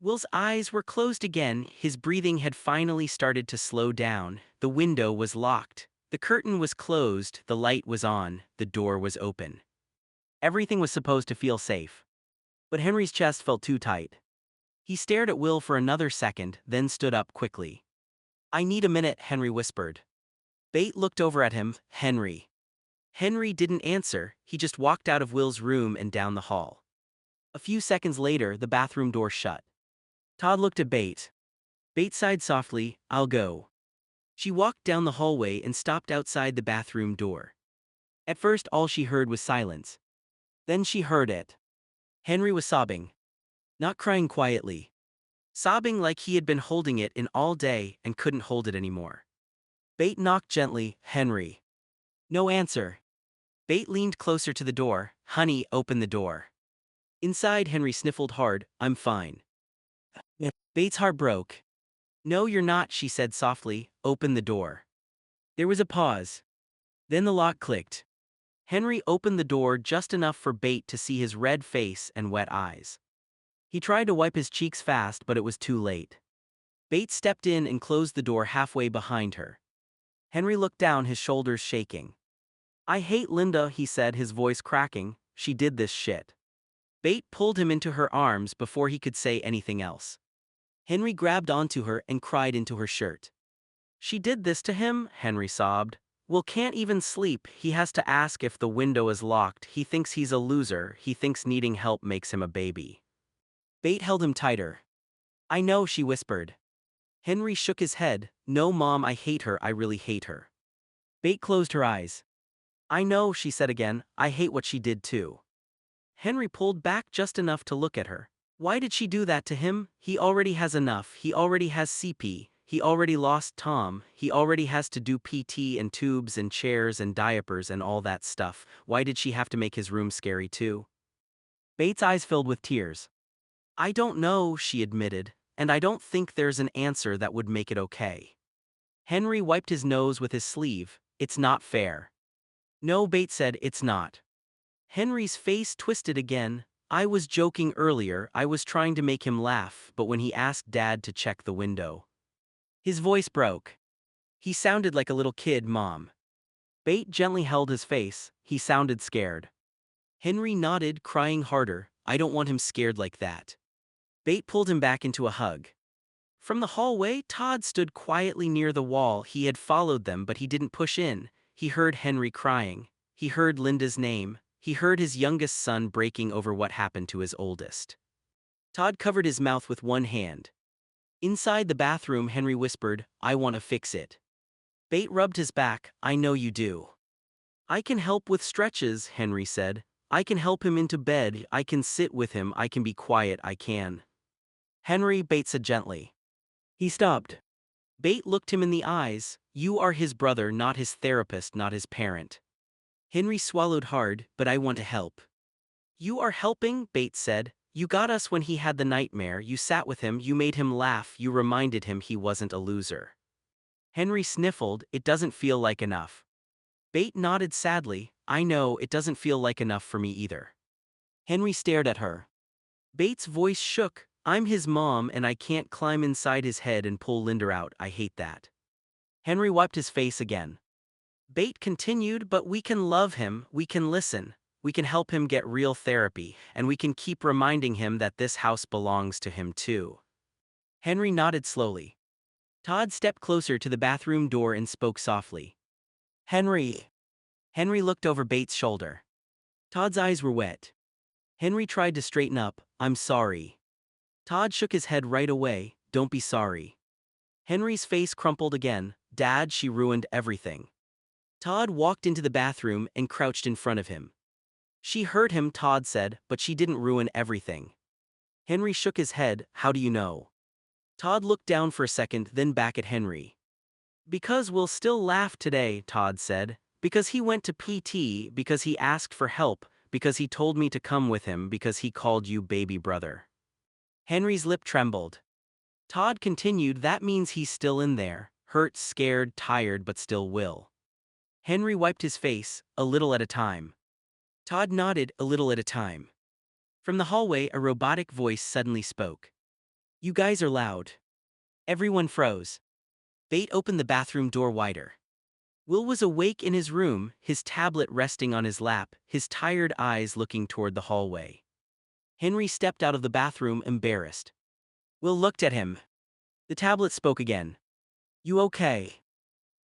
Will's eyes were closed again, his breathing had finally started to slow down, the window was locked, the curtain was closed, the light was on, the door was open. Everything was supposed to feel safe. But Henry's chest felt too tight. He stared at Will for another second, then stood up quickly. I need a minute, Henry whispered. Bate looked over at him. Henry. Henry didn't answer, he just walked out of Will's room and down the hall. A few seconds later, the bathroom door shut. Tod looked at Bate. Bate sighed softly, I'll go. She walked down the hallway and stopped outside the bathroom door. At first all she heard was silence. Then she heard it. Henry was sobbing. Not crying quietly. sobbing like he had been holding it in all day and couldn't hold it anymore. Bate knocked gently, "Henry." No answer. Bate leaned closer to the door. "Honey, open the door." Inside, Henry sniffled hard. "I'm fine." Bate's heart broke. "No, you're not," she said softly. "Open the door." There was a pause. Then the lock clicked. Henry opened the door just enough for Bate to see his red face and wet eyes. He tried to wipe his cheeks fast, but it was too late. Bate stepped in and closed the door halfway behind her. Henry looked down, his shoulders shaking. "I hate Linda," he said, his voice cracking. "She did this shit." Bate pulled him into her arms before he could say anything else. Henry grabbed onto her and cried into her shirt. "She did this to him?" Henry sobbed. "Will can't even sleep, he has to ask if the window is locked, he thinks he's a loser, he thinks needing help makes him a baby." Bate held him tighter. "I know," she whispered. Henry shook his head. "No, Mom, I hate her, I really hate her." Bate closed her eyes. "I know," she said again, "I hate what she did too." Henry pulled back just enough to look at her. Why did she do that to him? He already has enough, he already has CP, he already lost Tom, he already has to do PT and tubes and chairs and diapers and all that stuff. Why did she have to make his room scary too? Bates' eyes filled with tears. "I don't know," she admitted, "and I don't think there's an answer that would make it okay." Henry wiped his nose with his sleeve. "It's not fair." "No," Bates said, "it's not." Henry's face twisted again. "I was joking earlier, I was trying to make him laugh, but when he asked Dad to check the window." His voice broke. "He sounded like a little kid, Mom." Bate gently held his face. "He sounded scared." Henry nodded, crying harder. "I don't want him scared like that." Bate pulled him back into a hug. From the hallway, Tod stood quietly near the wall. He had followed them, but he didn't push in. He heard Henry crying. He heard Linda's name. He heard his youngest son breaking over what happened to his oldest. Tod covered his mouth with one hand. Inside the bathroom, Henry whispered, "I want to fix it." Bate rubbed his back. "I know you do." "I can help with stretches," Henry said. "I can help him into bed, I can sit with him, I can be quiet, I can." "Henry," Bate said gently. He stopped. Bate looked him in the eyes. "You are his brother, not his therapist, not his parent." Henry swallowed hard. "But I want to help." "You are helping," Bate said. "You got us when he had the nightmare, you sat with him, you made him laugh, you reminded him he wasn't a loser." Henry sniffled. "It doesn't feel like enough." Bate nodded sadly. "I know, it doesn't feel like enough for me either." Henry stared at her. Bate's voice shook. "I'm his mom and I can't climb inside his head and pull Linda out, I hate that." Henry wiped his face again. Bate continued, "But we can love him, we can listen, we can help him get real therapy, and we can keep reminding him that this house belongs to him too." Henry nodded slowly. Tod stepped closer to the bathroom door and spoke softly. "Henry." Henry looked over Bates' shoulder. Todd's eyes were wet. Henry tried to straighten up. "I'm sorry." Tod shook his head right away. "Don't be sorry." Henry's face crumpled again. "Dad, she ruined everything." Tod walked into the bathroom and crouched in front of him. "She hurt him," Tod said, "but she didn't ruin everything." Henry shook his head. "How do you know?" Tod looked down for a second, then back at Henry. "Because we'll still laugh today," Tod said. "Because he went to PT, because he asked for help, because he told me to come with him, because he called you baby brother." Henry's lip trembled. Tod continued, "That means he's still in there, hurt, scared, tired, but still will." Henry wiped his face. "A little at a time." Tod nodded. "A little at a time." From the hallway, a robotic voice suddenly spoke. "You guys are loud." Everyone froze. Bate opened the bathroom door wider. Will was awake in his room, his tablet resting on his lap, his tired eyes looking toward the hallway. Henry stepped out of the bathroom, embarrassed. Will looked at him. The tablet spoke again. "You okay?"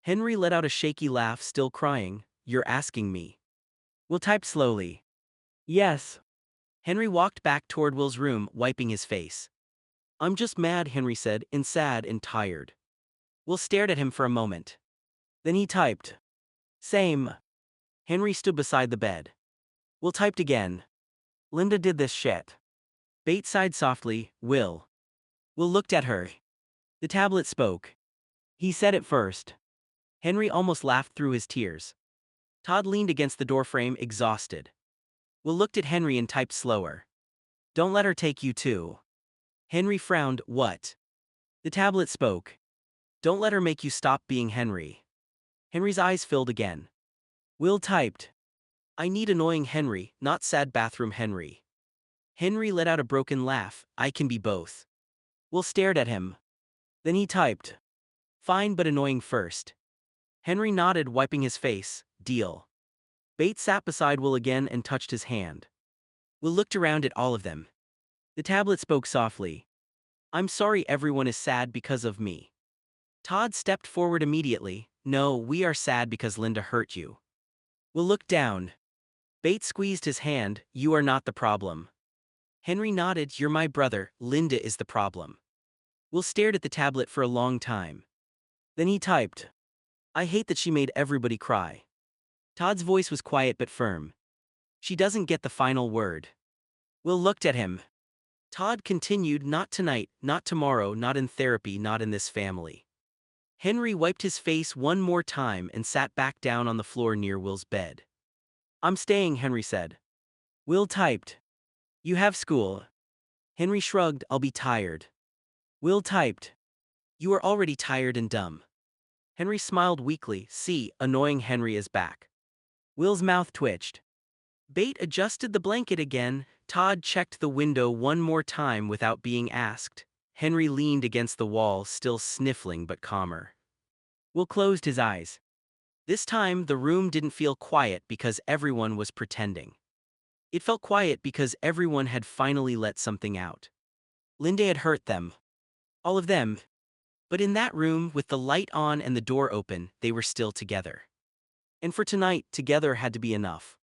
Henry let out a shaky laugh, still crying. "You're asking me." Will typed slowly. "Yes." Henry walked back toward Will's room, wiping his face. "I'm just mad," Henry said, and sad and tired. Will stared at him for a moment. Then he typed. "Same." Henry stood beside the bed. Will typed again. "Linda did this shit." Bate sighed softly. "Will." Will looked at her. The tablet spoke. He said it first. Henry almost laughed through his tears. Tod leaned against the doorframe, exhausted. Will looked at Henry and typed slower. Don't let her take you too. Henry frowned. What? The tablet spoke. Don't let her make you stop being Henry. Henry's eyes filled again. Will typed. I need annoying Henry, not sad bathroom Henry. Henry let out a broken laugh. I can be both. Will stared at him. Then he typed. Fine but annoying first. Henry nodded, wiping his face. Deal. Bates sat beside Will again and touched his hand. Will looked around at all of them. The tablet spoke softly. I'm sorry everyone is sad because of me. Tod stepped forward immediately. No, we are sad because Linda hurt you. Will looked down. Bates squeezed his hand. You are not the problem. Henry nodded. You're my brother. Linda is the problem. Will stared at the tablet for a long time. Then he typed. I hate that she made everybody cry. Todd's voice was quiet but firm. She doesn't get the final word. Will looked at him. Tod continued. Not tonight, not tomorrow, not in therapy, not in this family. Henry wiped his face one more time and sat back down on the floor near Will's bed. I'm staying, Henry said. Will typed. You have school. Henry shrugged. I'll be tired. Will typed. You are already tired and dumb. Henry smiled weakly. See, annoying Henry is back. Will's mouth twitched. Bate adjusted the blanket again. Tod checked the window one more time without being asked. Henry leaned against the wall, still sniffling but calmer. Will closed his eyes. This time, the room didn't feel quiet because everyone was pretending. It felt quiet because everyone had finally let something out. Linda had hurt them. All of them. But in that room, with the light on and the door open, they were still together. And for tonight, together had to be enough.